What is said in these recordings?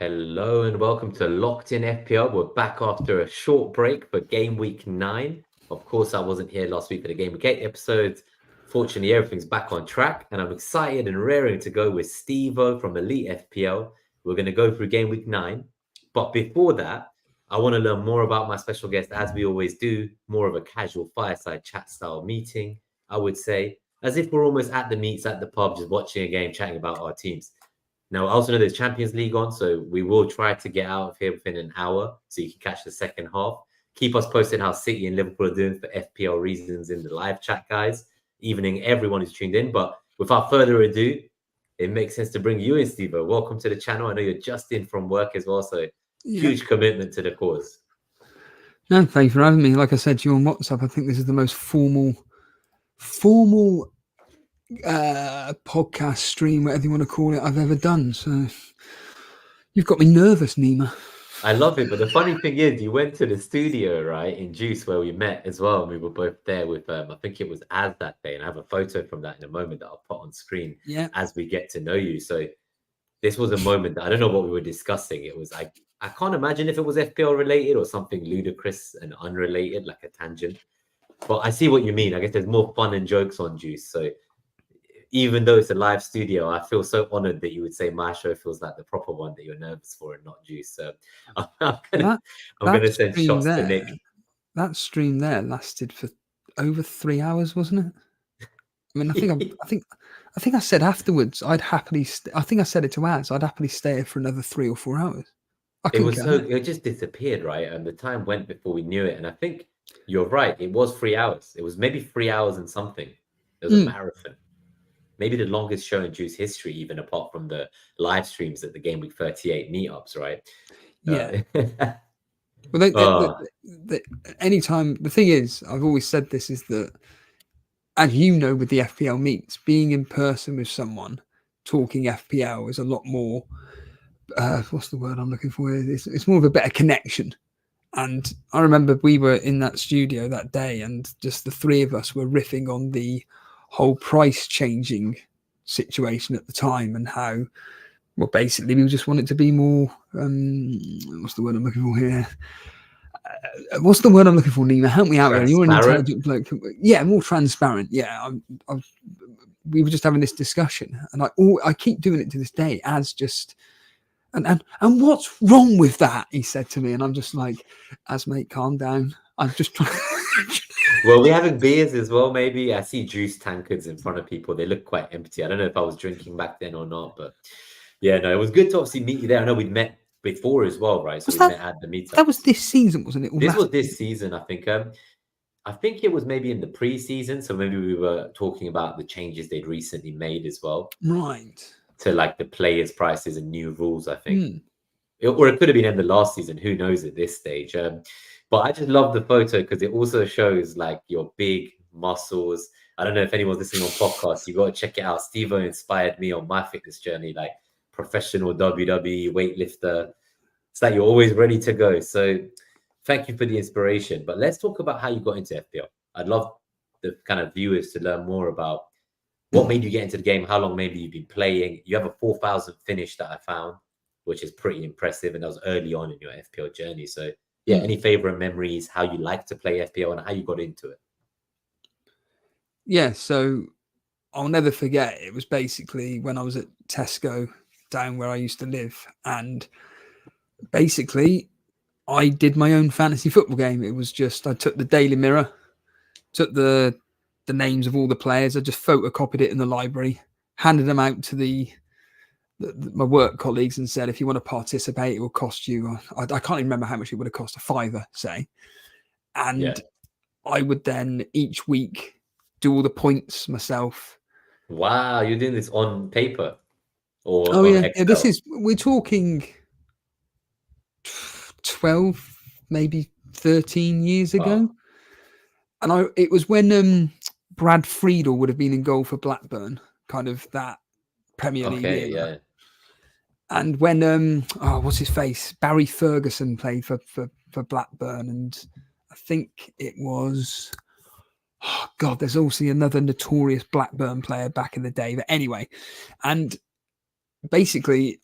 Hello and welcome to Locked In FPL. We're back after a short break for Game Week 9. Of course, I wasn't here last week for the Game Week 8 episodes. Fortunately, everything's back on track and I'm excited and raring to go with Steve-O from EliteFPL. We're going to go through Game Week 9. But before that, I want to learn more about my special guest, as we always do, more of a casual fireside chat style meeting, I would say, as if we're almost at the meets at the pub, just watching a game, chatting about our teams. Now, I also know there's Champions League on, so we will try to get out of here within an hour so you can catch the second half. Keep us posted how City and Liverpool are doing for FPL reasons in the live chat, guys. Evening, everyone who's tuned in. But without further ado, it makes sense to bring you in, Steve-O. Welcome to the channel. I know you're just in from work as well, so huge commitment to the cause. No, thank you for having me. Like I said to you on WhatsApp, I think this is the most formal podcast stream, whatever you want to call it, I've ever done. So you've got me nervous, Nima. I love it, but the funny thing is, you went to the studio, right, in Juice, where we met as well, and we were both there with, I think it was Az that day, and I have a photo from that in a moment that I'll put on screen as we get to know you. So this was a moment that I don't know what we were discussing. It was like, I can't imagine if it was FPL related or something ludicrous and unrelated, like a tangent. But I see what you mean. I guess there's more fun and jokes on Juice. So even though it's a live studio, I feel so honored that you would say my show feels like the proper one that you're nervous for and not Juice. So I'm gonna send shots to Nick. That stream there lasted for over 3 hours, wasn't it? I mean, I think I said afterwards I'd happily. I think I said it to Az. I'd happily stay here for another 3 or 4 hours. It just disappeared, right? And the time went before we knew it. And I think you're right. It was 3 hours. It was maybe 3 hours and something. It was a marathon. Maybe the longest show in Juice history, even apart from the live streams at the Game Week 38 meetups, right? Yeah. Well, anytime, the thing is, I've always said this, is that, as you know, with the FPL meets, being in person with someone talking FPL is a lot more, what's the word I'm looking for? It's more of a better connection. And I remember we were in that studio that day and just the three of us were riffing on the whole price changing situation at the time and how, well, basically we just want it to be more, what's the word I'm looking for here? What's the word I'm looking for, Nima? Help me out here. You're an intelligent bloke. Yeah, more transparent. Yeah, we were just having this discussion and I keep doing it to this day as just, and what's wrong with that? He said to me, and I'm just like, as mate, calm down. I'm just trying. Well, we're having beers as well, maybe. I see juice tankards in front of people. They look quite empty. I don't know if I was drinking back then or not, but yeah, no, it was good to obviously meet you there. I know we'd met before as well, right? So we met at the meetup. That was this season, wasn't it? This was this season, I think. I think it was maybe in the pre-season. So maybe we were talking about the changes they'd recently made as well. Right. To like the players' prices and new rules, I think. Or it could have been in the last season. Who knows at this stage? But I just love the photo because it also shows like your big muscles. I don't know if anyone's listening on podcasts. You got to check it out. Steve-O inspired me on my fitness journey, like professional WWE weightlifter. It's like you're always ready to go. So thank you for the inspiration. But let's talk about how you got into FPL. I'd love the kind of viewers to learn more about what made you get into the game, how long maybe you've been playing. You have a 4,000 finish that I found, which is pretty impressive. And that was early on in your FPL journey. So yeah, any favorite memories, how you like to play FPL and how you got into it? Yeah, so I'll never forget. It was basically when I was at Tesco down where I used to live. And basically I did my own fantasy football game. It was just, I took the Daily Mirror, took the names of all the players. I just photocopied it in the library, handed them out to my work colleagues and said, if you want to participate, it will cost you, I can't even remember how much it would have cost, a £5, say. And I would then each week do all the points myself. Wow, you're doing this on paper or Excel? We're talking 12, maybe 13 years ago. And it was when Brad Friedel would have been in goal for Blackburn, kind of that Premier League era. Yeah. And when what's his face? Barry Ferguson played for Blackburn, and I think it was, oh God, there's also another notorious Blackburn player back in the day. But anyway, and basically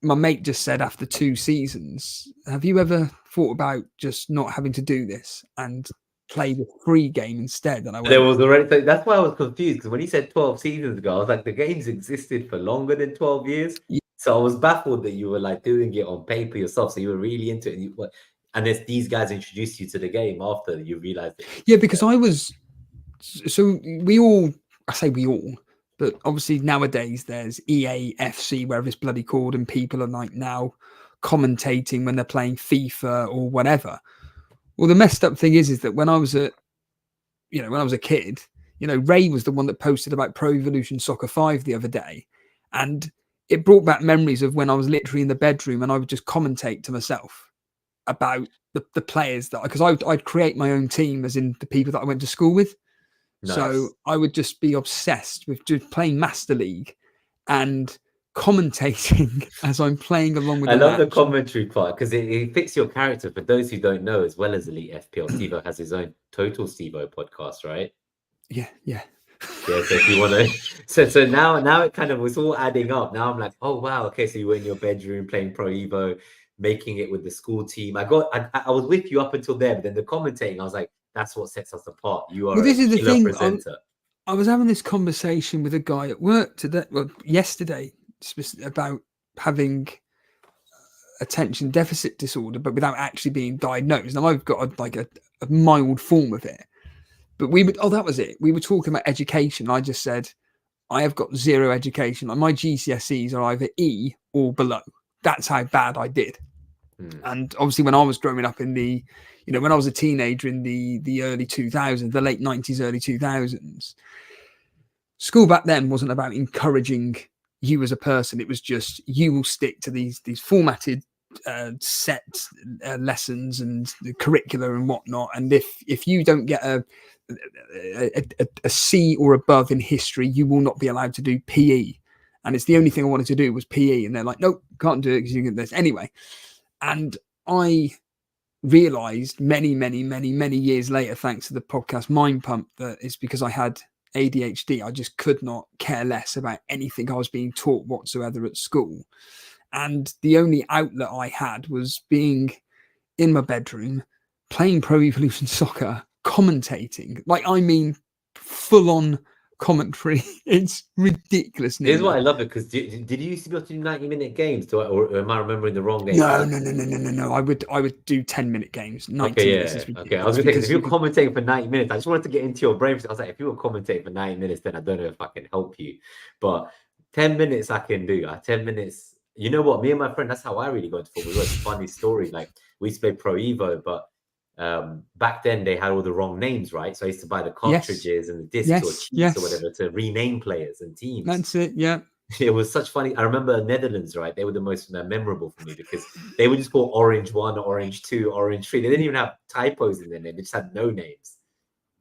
my mate just said after 2 seasons, have you ever thought about just not having to do this and play the free game instead? And I went, there was already, so that's why I was confused, because when he said 12 seasons ago, I was like, the game's existed for longer than 12 years. Yeah. So I was baffled that you were like doing it on paper yourself. So you were really into it. And these guys introduced you to the game after you realized it. Yeah, because I was, so we all, I say we all, but obviously nowadays there's EAFC, wherever it's bloody called, and people are like now commentating when they're playing FIFA or whatever. Well, the messed up thing is that when I was a kid, Ray was the one that posted about Pro Evolution Soccer 5 the other day, and it brought back memories of when I was literally in the bedroom and I would just commentate to myself about the players that, because I'd create my own team, as in the people that I went to school with. Nice. So I would just be obsessed with just playing Master League and commentating as I'm playing along with. I love the commentary part because it fits your character. For those who don't know, as well as Elite FPL, Stevo has his own Total Stevo podcast, right? Yeah. Yeah, so if you want to, so now it kind of was all adding up. Now I'm like, oh wow, okay, so you were in your bedroom playing Pro Evo, making it with the school team. I was with you up until there, but then the commentating, I was like, that's what sets us apart. You are this is the thing. presenter. I was having this conversation with a guy at work yesterday about having attention deficit disorder, but without actually being diagnosed. Now I've got a mild form of it. But that was it. We were talking about education. I just said, I have got zero education. Like my GCSEs are either E or below. That's how bad I did. And obviously when I was growing up in the, when I was a teenager in the early 2000s, the late 90s, early 2000s, school back then wasn't about encouraging you as a person. It was just, you will stick to these formatted set lessons and the curricula and whatnot. And if you don't get a C or above in history, you will not be allowed to do PE. And it's the only thing I wanted to do was PE. And they're like, nope, can't do it because you get this. Anyway, and I realized many years later, thanks to the podcast Mind Pump, that it's because I had ADHD. I just could not care less about anything I was being taught whatsoever at school. And the only outlet I had was being in my bedroom, playing Pro Evolution Soccer, commentating. Full on commentary. It's ridiculous. Here's why I love it, because did you used to be able to do 90-minute games? Or am I remembering the wrong game? No. I would do 10-minute games. 90 minutes is ridiculous. Okay, I was going to say, if you're commentating for 90 minutes, I just wanted to get into your brain. I was like, if you were commentating for 90 minutes, then I don't know if I can help you. But 10 minutes I can do. 10 minutes. You know what? Me and my friend, that's how I really got into football. It was a funny story. Like, we used to play Pro Evo, but back then they had all the wrong names, right? So I used to buy the cartridges and the discs or cheats or whatever to rename players and teams. That's it. Yeah. It was such funny. I remember Netherlands, right? They were the most memorable for me because they would just call Orange 1, Orange 2, Orange 3. They didn't even have typos in their name. They just had no names.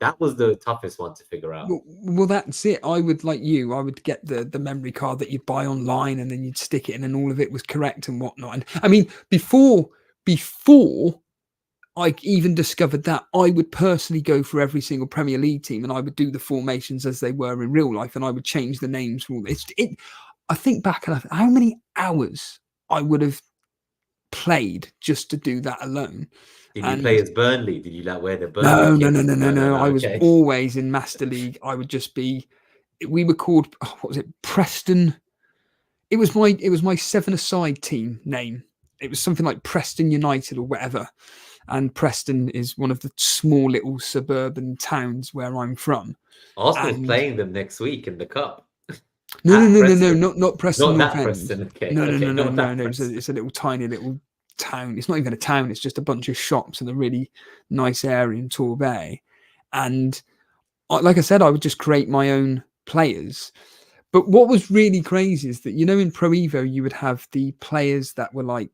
That was the toughest one to figure out. Well, that's it. I would, like you, I would get the memory card that you'd buy online and then you'd stick it in and all of it was correct and whatnot. And I mean, before I even discovered that, I would personally go for every single Premier League team and I would do the formations as they were in real life and I would change the names for all this. I think back and how many hours I would have played just to do that alone. Did you play as Burnley? Did you wear the Burnley? No. I was always in Master League. I would just be. We were called, what was it? Preston. It was my 7-a-side team name. It was something like Preston United or whatever. And Preston is one of the small little suburban towns where I'm from. Arsenal's playing them next week in the cup. No, not Preston. Not that Preston. Okay. No. It's a little tiny little town. It's not even a town. It's just a bunch of shops in a really nice area in Torbay. And like I said, I would just create my own players. But what was really crazy is that, in Pro Evo, you would have the players that were like,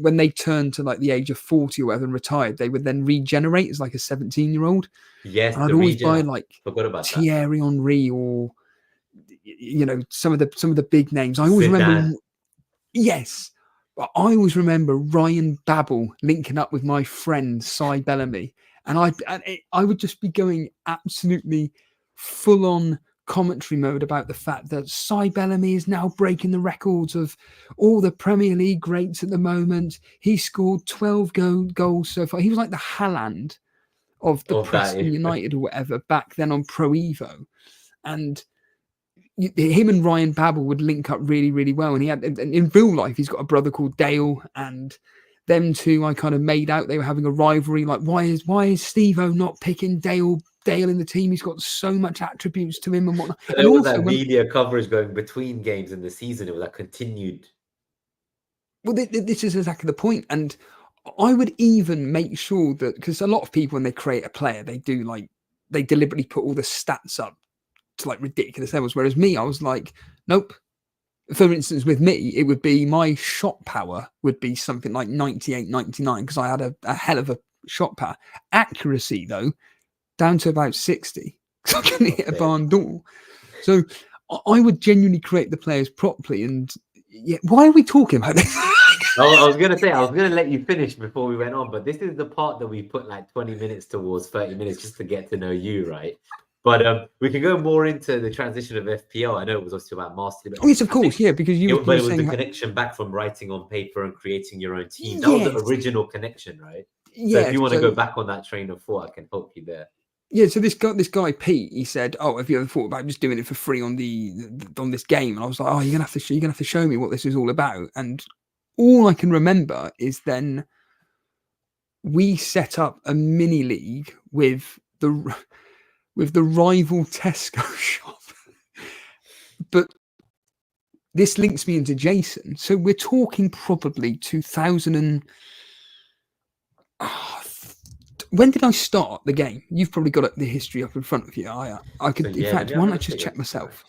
when they turned to like the age of 40 or whatever and retired, they would then regenerate as like a 17-year-old. Yes. And I'd always buy like Thierry Henry or, some of the big names. I always remember. Yes. But I always remember Ryan Babel linking up with my friend Cy Bellamy. And I would just be going absolutely full on commentary mode about the fact that Cy Bellamy is now breaking the records of all the Premier League greats at the moment. He scored 12 goals so far. He was like the Haaland of the Preston United or whatever back then on Pro Evo. And him and Ryan Babel would link up really, really well. And he had, in real life, he's got a brother called Dale, and them two, I kind of made out they were having a rivalry. Like, why is Steve-O not picking Dale in the team? He's got so much attributes to him and whatnot. So there was that media coverage going between games in the season. It was like continued. Well, this is exactly the point. And I would even make sure that, because a lot of people, when they create a player, they deliberately put all the stats up to like ridiculous levels. Whereas me, I was like, nope. For instance, with me, it would be my shot power would be something like 98, 99, because I had a hell of a shot power. Accuracy, though, down to about 60, because I couldn't hit a barn door. So I would genuinely create the players properly. And yeah, why are we talking about this? I was going to let you finish before we went on, but this is the part that we put like 20 minutes towards 30 minutes just to get to know you, right? But we can go more into the transition of FPL. I know it was also about mastery. Oh, yes, of course, yeah, because but it was the connection back from writing on paper and creating your own team. That was the original connection, right? Yeah. So if you want to go back on that train of thought, I can help you there. Yeah, so this guy Pete, he said, "Oh, have you ever thought about just doing it for free on this game?" And I was like, "Oh, you're gonna have to show me what this is all about." And all I can remember is then we set up a mini league with the rival Tesco shop. But this links me into Jason. So we're talking probably 2000 and... when did I start the game? You've probably got the history up in front of you. I could, in fact, why don't I just check myself?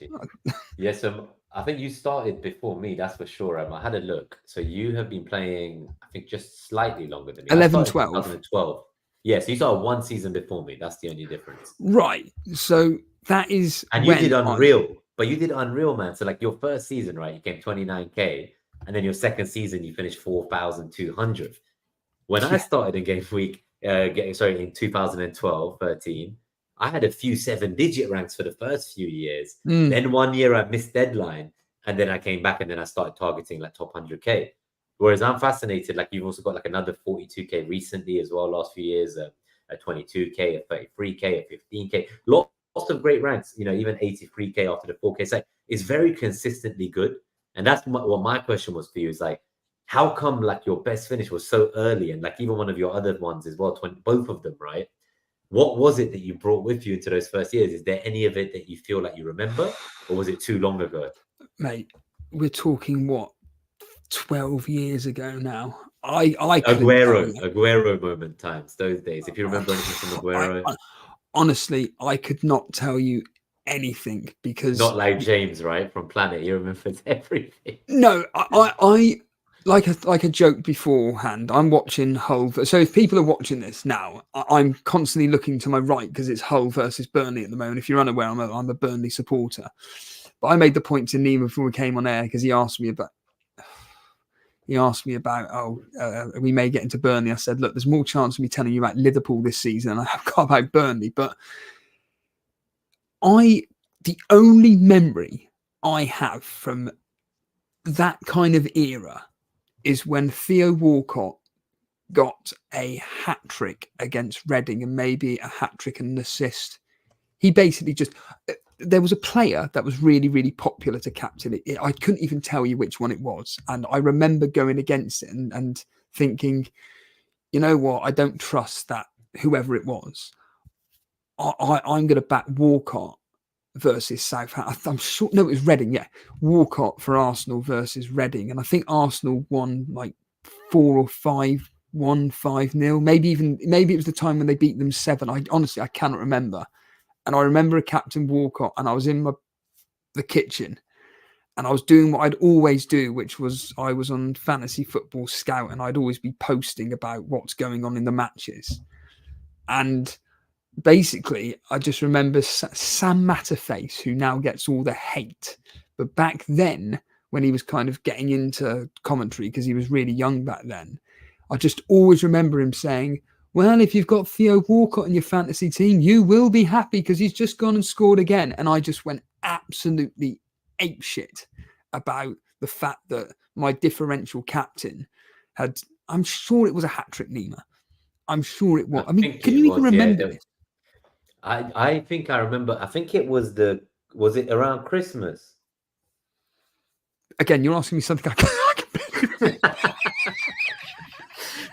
Yes, I think you started before me, that's for sure. I had a look. So you have been playing, I think, just slightly longer than me. 11, 12. 2012. Yeah, so you started one season before me. That's the only difference. Right. So that is. And you did Unreal. But you did Unreal, man. So like your first season, right, you came 29K. And then your second season, you finished 4,200. When I started in Gameweek, in 2012, 13, I had a few 7-digit ranks for the first few years. Then 1 year I missed deadline, and then I came back and then I started targeting like top 100K. Whereas I'm fascinated, like you've also got like another 42K recently as well, last few years, a 22K, a 33K, a 15K, lots of great ranks, even 83K after the 4K. So it's very consistently good. And that's what my question was for you, is like, how come like your best finish was so early, and like even one of your other ones as well, both of them, right? What was it that you brought with you into those first years? Is there any of it that you feel like you remember, or was it too long ago? Mate, we're talking 12 years ago now. Aguero moment times, those days. If you remember anything from Aguero. Honestly, I could not tell you anything, because not like James, right, from Planet. He remembers everything. No, I like a joke beforehand. I'm watching Hull. So if people are watching this now, I'm constantly looking to my right because it's Hull versus Burnley at the moment. If you're unaware, I'm a Burnley supporter. But I made the point to Nima before we came on air, because he asked me about, we may get into Burnley. I said, look, there's more chance of me telling you about Liverpool this season than I have got about Burnley. But the only memory I have from that kind of era is when Theo Walcott got a hat-trick against Reading, and maybe a hat-trick and an assist. He basically just... There was a player that was really, really popular to captain it. I couldn't even tell you which one it was. And I remember going against it and thinking, you know what? I don't trust that whoever it was. I'm going to back Walcott versus Southampton. I'm sure, no, it was Reading, yeah. Walcott for Arsenal versus Reading. And I think Arsenal won like 4 or 5-1, 5-0. Maybe it was the time when they beat them 7. I cannot remember. And I remember a Captain Walcott, and I was in the kitchen, and I was doing what I'd always do, which was I was on Fantasy Football Scout, and I'd always be posting about what's going on in the matches. And basically, I just remember Sam Matterface, who now gets all the hate. But back then, when he was kind of getting into commentary, because he was really young back then, I just always remember him saying, well, if you've got Theo Walcott in your fantasy team, you will be happy because he's just gone and scored again. And I just went absolutely apeshit about the fact that my differential captain had, I'm sure it was a hat-trick, Nima. I'm sure it was. I mean, think can it you even was, yeah. remember this? I think I remember. I think it was was it around Christmas? Again, you're asking me something I can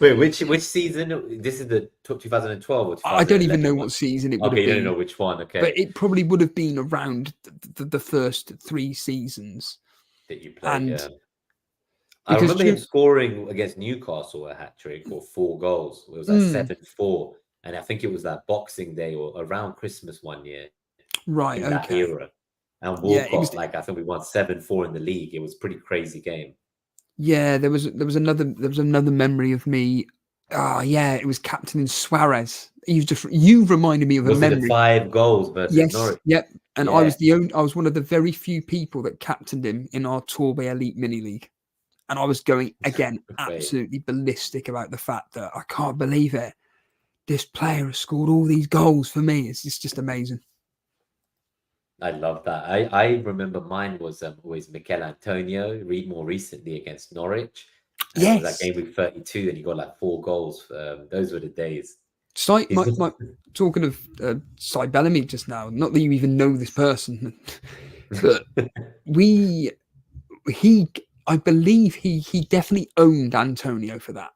Wait, which season? This is the 2012 or I don't even 2011 know one? what season it would Okay, have you don't been, know which one. Okay, but it probably would have been around the first 3 seasons. that you played. And Yeah, I because remember him scoring against Newcastle a hat trick or 4 goals. It was like 7-4, and I think it was that Boxing Day or around Christmas one year right, in that okay. era. And Yeah, it was. Walcott, like I think we won 7-4 in the league. It was a pretty crazy game. Yeah, there was another memory of me. Ah, yeah, it was captaining Suarez. You reminded me of a Was it the memory. 5 goals versus Yes, Norwich? yep. And Yeah. I was one of the very few people that captained him in our Torbay Elite mini league. And I was going again absolutely ballistic about the fact that I can't believe it. This player has scored all these goals for me. It's just amazing. I love that. I remember mine was always Mikel Antonio, more recently against Norwich. And it was like Yes. game week 32, and he got like 4 goals. Those were the days. Talking of Cy Bellamy just now, not that you even know this person, but I believe he definitely owned Antonio for that.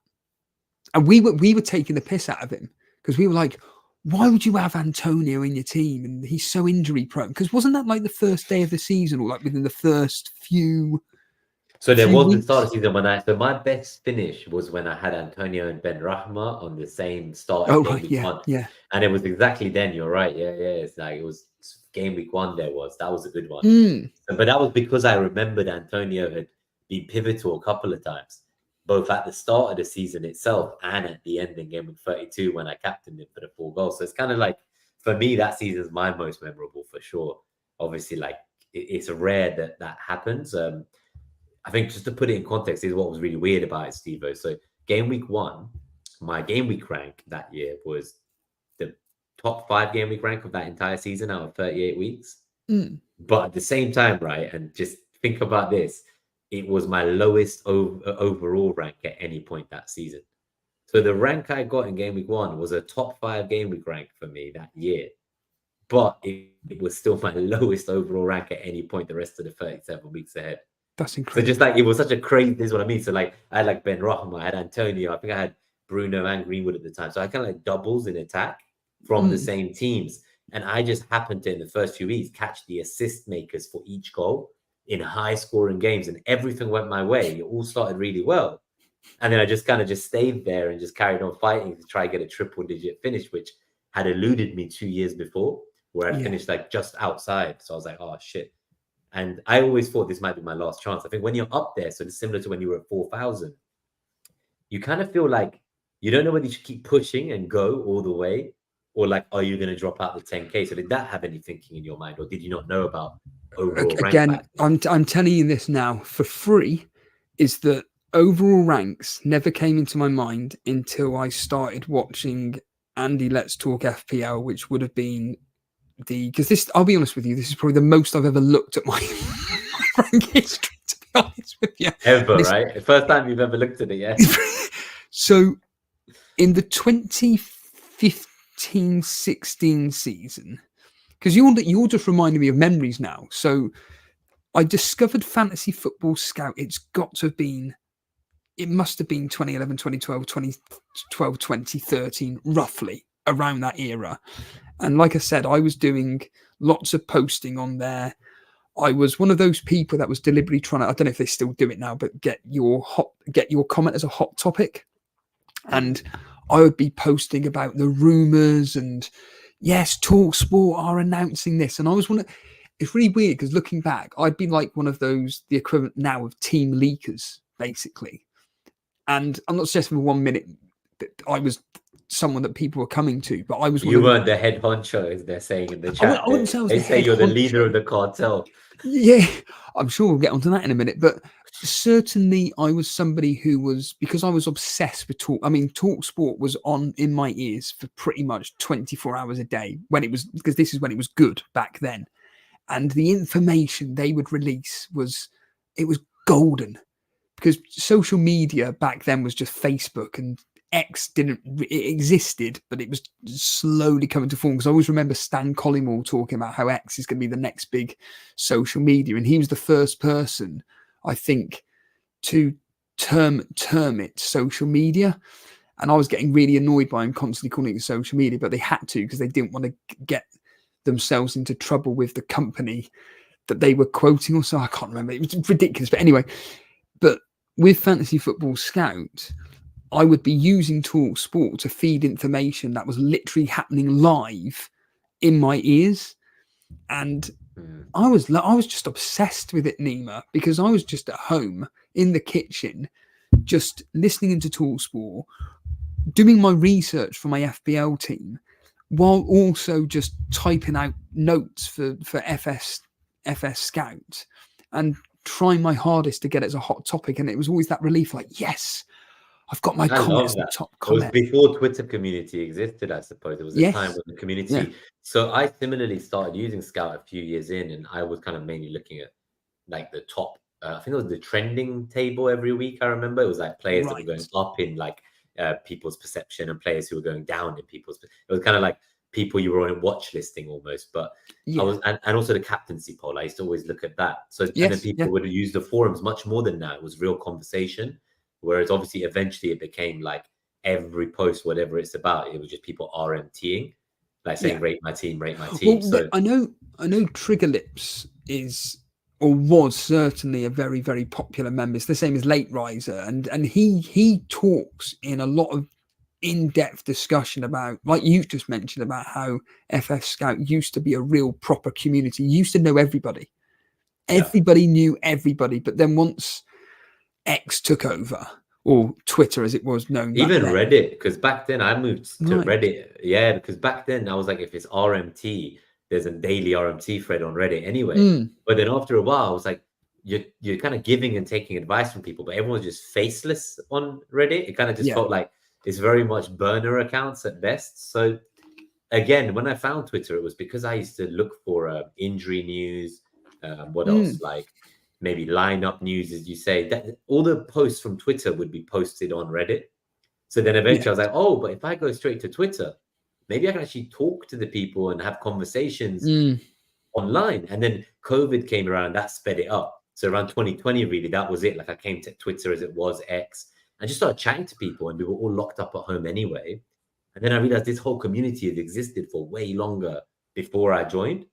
And we were taking the piss out of him because we were like, why would you have Antonio in your team? And he's so injury prone. Because wasn't that like the first day of the season or like within the first few So there was the weeks? start of the season so my best finish was when I had Antonio and Ben Rahma on the same start as Oh, game right. week Yeah. one. Yeah. And it was exactly then, you're right. Yeah. It's like it was game week one that was a good one. But that was because I remembered Antonio had been pivotal a couple of times, both at the start of the season itself and at the end in game week 32 when I captained him for the 4 goals. So it's kind of like, for me, that season is my most memorable for sure. Obviously, like it's rare that happens. I think just to put it in context, is what was really weird about it, Steve-O. So game week one, my game week rank that year was the top 5 game week rank of that entire season out of 38 weeks. But at the same time, right, and just think about this, it was my lowest overall rank at any point that season. So the rank I got in game week one was a top 5 game week rank for me that year. But it was still my lowest overall rank at any point the rest of the 37 weeks ahead. That's incredible. So just like it was such a crazy, this is what I mean. So like I had like Ben Rahma, I had Antonio, I think I had Bruno and Greenwood at the time. So I kind of like doubles in attack from the same teams. And I just happened to, in the first few weeks, catch the assist makers for each goal in high scoring games, and everything went my way. It all started really well. And then I just kind of just stayed there and just carried on fighting to try to get a triple digit finish, which had eluded me 2 years before, where I finished like just outside. So I was like, oh shit. And I always thought this might be my last chance. I think when you're up there, so it's similar to when you were at 4,000, you kind of feel like you don't know whether you should keep pushing and go all the way, or like, are you going to drop out the 10K? So did that have any thinking in your mind, or did you not know about overall rank? Again, I'm telling you this now for free, is that overall ranks never came into my mind until I started watching Andy Let's Talk FPL, which would have been because this, I'll be honest with you, this is probably the most I've ever looked at my rank history, to be honest with you. Ever, right? The first time you've ever looked at it, yeah. So in the 2015-16 season, because you're just reminding me of memories now. So I discovered Fantasy Football Scout. It must have been 2011, 2012, 2013, roughly around that era. And like I said, I was doing lots of posting on there. I was one of those people that was deliberately trying to, I don't know if they still do it now, but get your comment as a hot topic. And I would be posting about the rumors and yes, TalkSport are announcing this. And I was it's really weird because looking back, I'd been like one of those, the equivalent now of team leakers, basically. And I'm not suggesting for 1 minute that I was someone that people were coming to, but I was You weren't the head honcho, as they're saying in the chat. I wouldn't say I was they the say head you're the honcho. leader of the cartel. Yeah, I'm sure we'll get onto that in a minute. But certainly I was somebody who was, because I was obsessed with TalkSport was on in my ears for pretty much 24 hours a day because this is when it was good back then. and the information they would release was golden, because social media back then was just Facebook, and X it existed, but it was slowly coming to form. Because I always remember Stan Collymore talking about how X is going to be the next big social media, and he was the first person, I think, to term it social media. And I was getting really annoyed by him constantly calling it social media, but they had to, because they didn't want to get themselves into trouble with the company that they were quoting. Also, I can't remember. It was ridiculous. But anyway, but with Fantasy Football Scout, I would be using TalkSport to feed information that was literally happening live in my ears. And I was just obsessed with it, Nima, because I was just at home in the kitchen, just listening into TalkSport, doing my research for my FPL team, while also just typing out notes for FS Scout and trying my hardest to get it as a hot topic. And it was always that relief, like, yes, I've got my comment as the top comment. It was before Twitter community existed, I suppose. It was a time when the community. Yeah. So I similarly started using Scout a few years in, and I was kind of mainly looking at like the top. I think it was the trending table every week. I remember it was like players that were going up in like people's perception, and players who were going down in people's. It was kind of like people you were on a watch listing almost, but I was, and also the captaincy poll. I used to always look at that. So and then people would use the forums much more than that. It was real conversation. Whereas obviously eventually it became like every post, whatever it's about, it was just people RMTing, like saying rate my team. Well, so I know Trigger Lips is or was certainly a very, very popular member. It's the same as Late Riser, and he talks in a lot of in-depth discussion about, like you just mentioned, about how FF Scout used to be a real proper community. You used to know everybody. Everybody knew everybody, but then once X took over, or Twitter as it was known, even Reddit, because back then I moved to Reddit. Yeah, because back then I was like, if it's RMT, there's a daily RMT thread on Reddit anyway. But then after a while, I was like, you're kind of giving and taking advice from people, but everyone's just faceless on Reddit. It kind of just felt like it's very much burner accounts at best. So again, when I found Twitter, it was because I used to look for injury news. What else? Like maybe lineup news, as you say. That all the posts from Twitter would be posted on Reddit. So then eventually I was like, oh, but if I go straight to Twitter, maybe I can actually talk to the people and have conversations online. And then COVID came around, that sped it up. So around 2020, really, that was it. Like I came to Twitter as it was X. I just started chatting to people, and we were all locked up at home anyway. And then I realized this whole community had existed for way longer before I joined.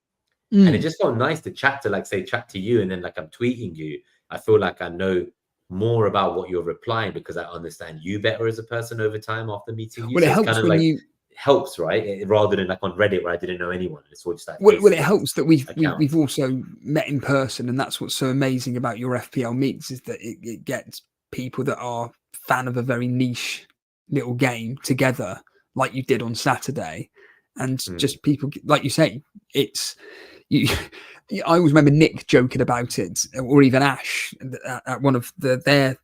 And it just felt nice to chat to you, and then like I'm tweeting you. I feel like I know more about what you're replying because I understand you better as a person over time after meeting you. Well, so it helps kind of when you helps, right? Rather than like on Reddit where I didn't know anyone. It's all just like well, it helps that we've also met in person, and that's what's so amazing about your FPL meets is that it gets people that are fan of a very niche little game together, like you did on Saturday, and just people like you say, it's. I always remember Nick joking about it, or even Ash at one of their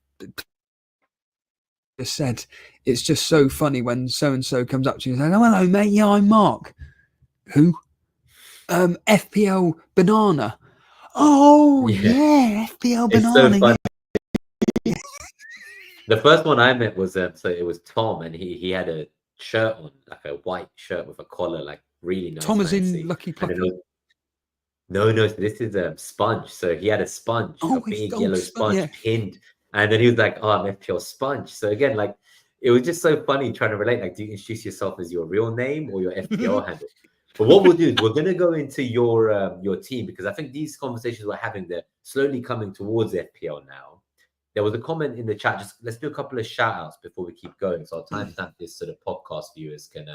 said, it's just so funny when so and so comes up to you and says, "Oh, hello, mate. Yeah, I'm Mark." Who? FPL Banana. Oh, yeah, FPL Banana. So funny. Yeah. The first one I met was so it was Tom, and he had a shirt on, like a white shirt with a collar, like really nice. Tom is in Lucky Plucky. No, this is a Sponge. So he had a sponge, a big yellow sponge pinned. And then he was like, "Oh, I'm FPL Sponge." So again, like, it was just so funny trying to relate. Like, do you introduce yourself as your real name or your FPL handle? But what we'll do is we're going to go into your team, because I think these conversations we're having, they're slowly coming towards FPL now. There was a comment in the chat. Just let's do a couple of shout outs before we keep going. So I'll timestamp this so the podcast viewers can,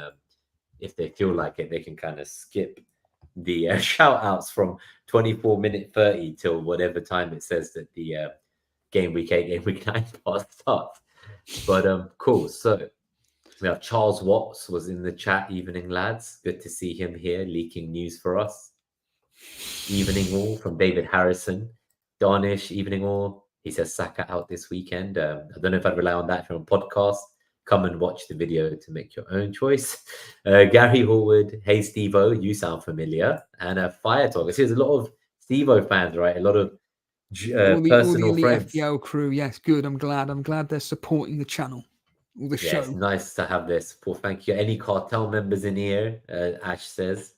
if they feel like it, they can kind of skip the shout outs from 24:30 till whatever time it says that the Gameweek 8, Gameweek 9 part starts. But cool. So we have Charles Watts was in the chat. Evening, lads. Good to see him here leaking news for us. Evening all from David Harrison. Donish, evening all. He says Saka out this weekend. I don't know if I'd rely on that from a podcast. Come and watch the video to make your own choice. Gary Hallwood, hey Steve-O, you sound familiar. And Fire Talk. I see there's a lot of Steve-O fans, right? A lot of all the personal Elite friends. FPL crew. Yes, good. I'm glad they're supporting the channel, or the Yeah, show. it's nice to have their support. Thank you. Any cartel members in here? Ash says.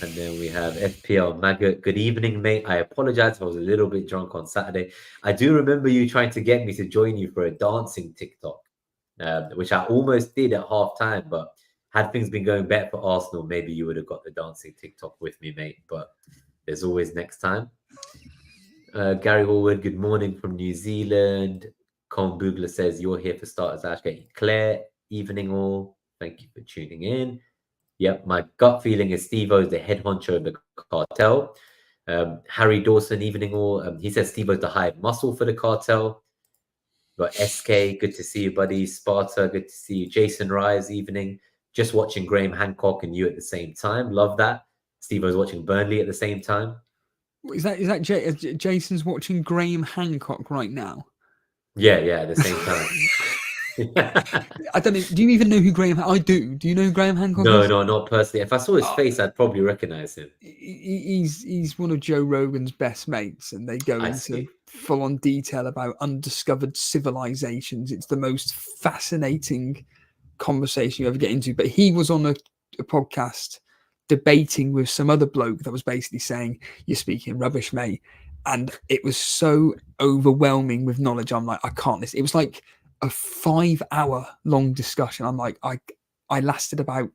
And then we have FPL Maggot. Good evening, mate. I apologize if I was a little bit drunk on Saturday. I do remember you trying to get me to join you for a dancing TikTok, which I almost did at half time. But had things been going better for Arsenal, maybe you would have got the dancing TikTok with me, mate. But there's always next time. Gary Hallwood, good morning from New Zealand. Colin Boogler says, you're here for starters, Ash. Claire, evening all. Thank you for tuning in. Yep, my gut feeling is Steve-O's the head honcho of the cartel. Harry Dawson, evening all. He says Steve-O's the hired muscle for the cartel. Got SK, good to see you, buddy. Sparta, good to see you. Jason Rise, evening. Just watching Graham Hancock and you at the same time. Love that. Steve-O's watching Burnley at the same time. Is that Jason's watching Graham Hancock right now? Yeah, at the same time. I don't know. Do you even know who Graham? I do. Do you know who Graham Hancock is? No, not personally. If I saw his face, I'd probably recognize him. He's one of Joe Rogan's best mates, and they go into full-on detail about undiscovered civilizations. It's the most fascinating conversation you ever get into. But he was on a podcast debating with some other bloke that was basically saying, "You're speaking rubbish, mate," and it was so overwhelming with knowledge. I'm like, I can't listen. It was like a 5-hour long discussion. I'm like, I lasted about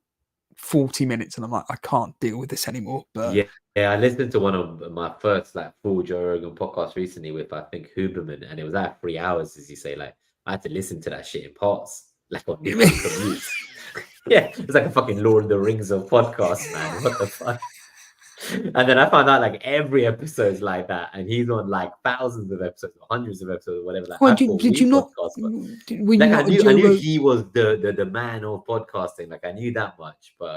40 minutes and I'm like, I can't deal with this anymore. But yeah, I listened to one of my first full Joe Rogan podcast recently with I think Huberman, and it was 3 hours, as you say. Like I had to listen to that shit in parts, like on different commutes. Yeah, it's like a fucking Lord of the Rings of podcasts, man. What the fuck? And then I found out every episode's like that, and he's on thousands of episodes, or hundreds of episodes, or whatever. Well, did you not? I knew he was the man of podcasting. I knew that much, but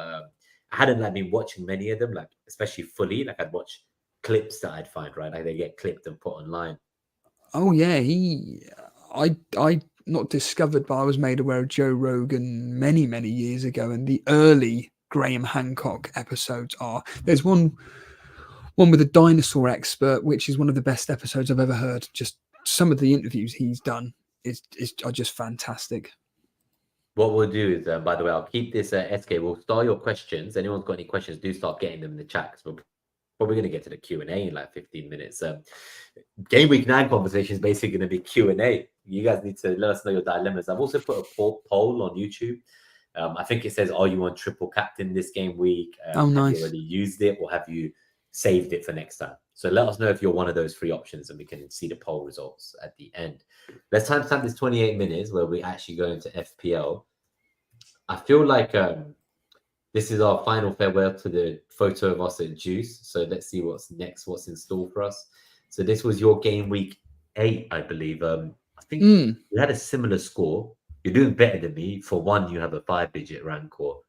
I hadn't been watching many of them, especially fully. I'd watch clips that I'd find, right? They get clipped and put online. Oh yeah, I not discovered, but I was made aware of Joe Rogan many years ago, and the early Graham Hancock episodes there's one with a dinosaur expert, which is one of the best episodes I've ever heard. Just some of the interviews he's done are just fantastic. What we'll do is, by the way, I'll keep this SK. We'll start your questions. Anyone's got any questions, do start getting them in the chat, because we're probably going to get to the Q&A in 15 minutes. Game Week 9 conversation is basically going to be Q&A. You guys need to let us know your dilemmas. I've also put a poll on YouTube. I think it says, are you on triple captain this game week? Nice. Have you already used it, or have you saved it for next time? So let us know if you're one of those 3 options, and we can see the poll results at the end. Let's timestamp this 28 minutes where we actually go into FPL. I feel like this is our final farewell to the photo of us at Juice. So let's see what's next, what's in store for us. So this was your game week 8, I believe. I think you had a similar score. You're doing better than me. For one, you have a 5-digit rank, or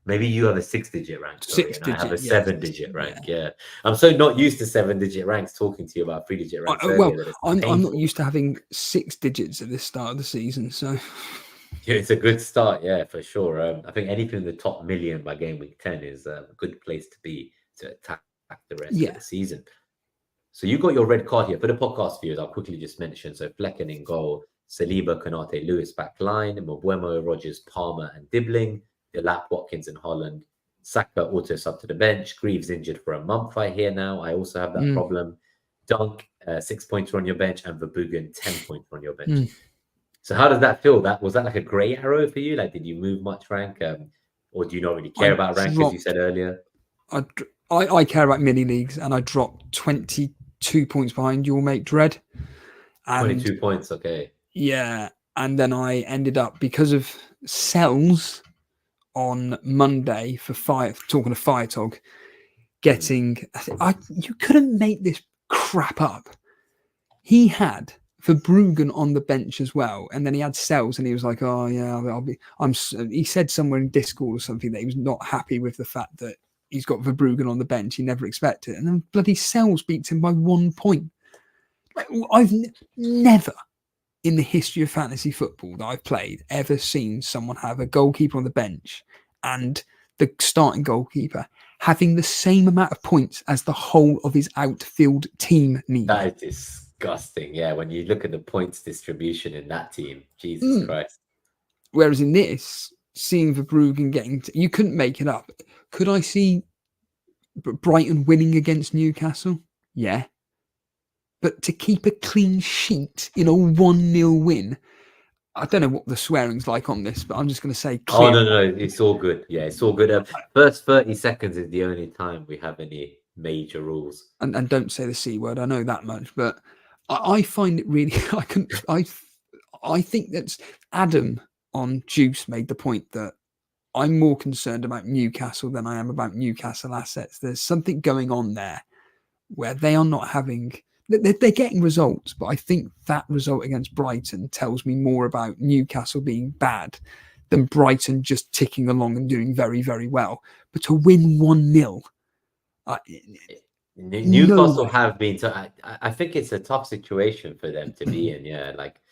maybe you have a 6-digit rank. I have a 7-digit rank. Yeah. I'm so not used to 7-digit ranks talking to you about 3-digit ranks. I'm not used to having 6 digits at this start of the season. So yeah, it's a good start. Yeah, for sure. I think anything in the top million by game week 10 is a good place to be to attack the rest of the season. So you got your red card here. For the podcast viewers, I'll quickly just mention. So Flecken in goal, Saliba, Konate, Lewis back line, Mbeumo, Rogers, Palmer, and Dibbling. Delap, Watkins, and Holland. Saka auto sub to the bench. Greaves injured for a month. I hear now. I also have that problem. Dunk, 6 points on your bench, and Verbugen, 10 points on your bench. So how does that feel? Was that like a grey arrow for you? Did you move much rank, or do you not really care about rank, as you said earlier? I care about mini leagues, and I dropped 22 points behind your mate Dread. 22 points, okay. Yeah, and then I ended up, because of sells on Monday for talking to Fire Talk, getting you couldn't make this crap up. He had Verbruggen on the bench as well, and then he had sells, and he was like, "Oh yeah, he said somewhere in Discord or something that he was not happy with the fact that he's got Verbruggen on the bench. He never expected it, and then bloody sells beats him by 1 point. I've never in the history of fantasy football that I've played ever seen someone have a goalkeeper on the bench and the starting goalkeeper having the same amount of points as the whole of his outfield team need. That is disgusting. Yeah, when you look at the points distribution in that team, Jesus Christ. Whereas in this, seeing Verbruggen getting... you couldn't make it up. Could I see Brighton winning against Newcastle? Yeah. But to keep a clean sheet in a 1-0 win, I don't know what the swearing's like on this, but I'm just going to say clear. Oh, no, it's all good. Yeah, it's all good. First 30 seconds is the only time we have any major rules. And don't say the C word, I know that much, but I find it really... I think that's... Adam on Juice made the point that I'm more concerned about Newcastle than I am about Newcastle assets. There's something going on there where they are not having... They're getting results, but I think that result against Brighton tells me more about Newcastle being bad than Brighton just ticking along and doing very, very well. But to win 1-0... Newcastle have been... I think it's a tough situation for them to be in, yeah. Like,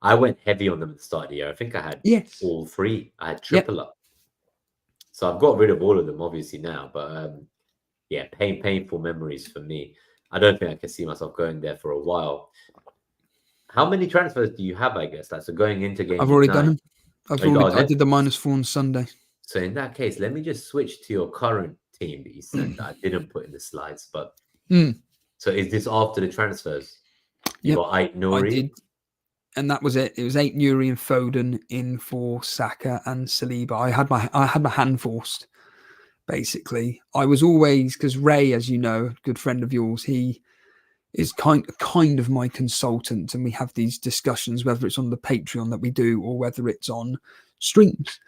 I went heavy on them at the start of the year. I think I had all three. I had triple up. So I've got rid of all of them, obviously, now. But, yeah, painful memories for me. I don't think I can see myself going there for a while. How many transfers do you have, I guess? Like, so going into game I've already done them. I did the -4 on Sunday. So in that case, let me just switch to your current team that you said that I didn't put in the slides. But so is this after the transfers? You got Ait Nouri? I did. And that was it. It was Ait Nouri and Foden in for Saka and Saliba. I had my hand forced. Basically, I was always, because Ray, as you know, a good friend of yours, he is kind of my consultant, and we have these discussions, whether it's on the Patreon that we do or whether it's on streams,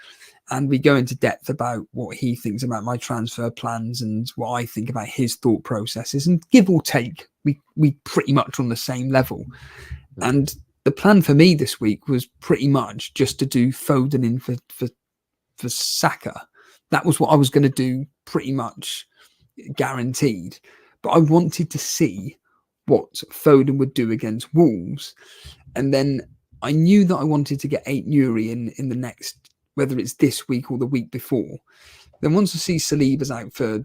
and we go into depth about what he thinks about my transfer plans and what I think about his thought processes, and give or take, we pretty much on the same level. And the plan for me this week was pretty much just to do Foden in for Saka. That was what I was going to do, pretty much guaranteed. But I wanted to see what Foden would do against Wolves. And then I knew that I wanted to get Ait Nouri in the next, whether it's this week or the week before. Then once I see Saliba's out for,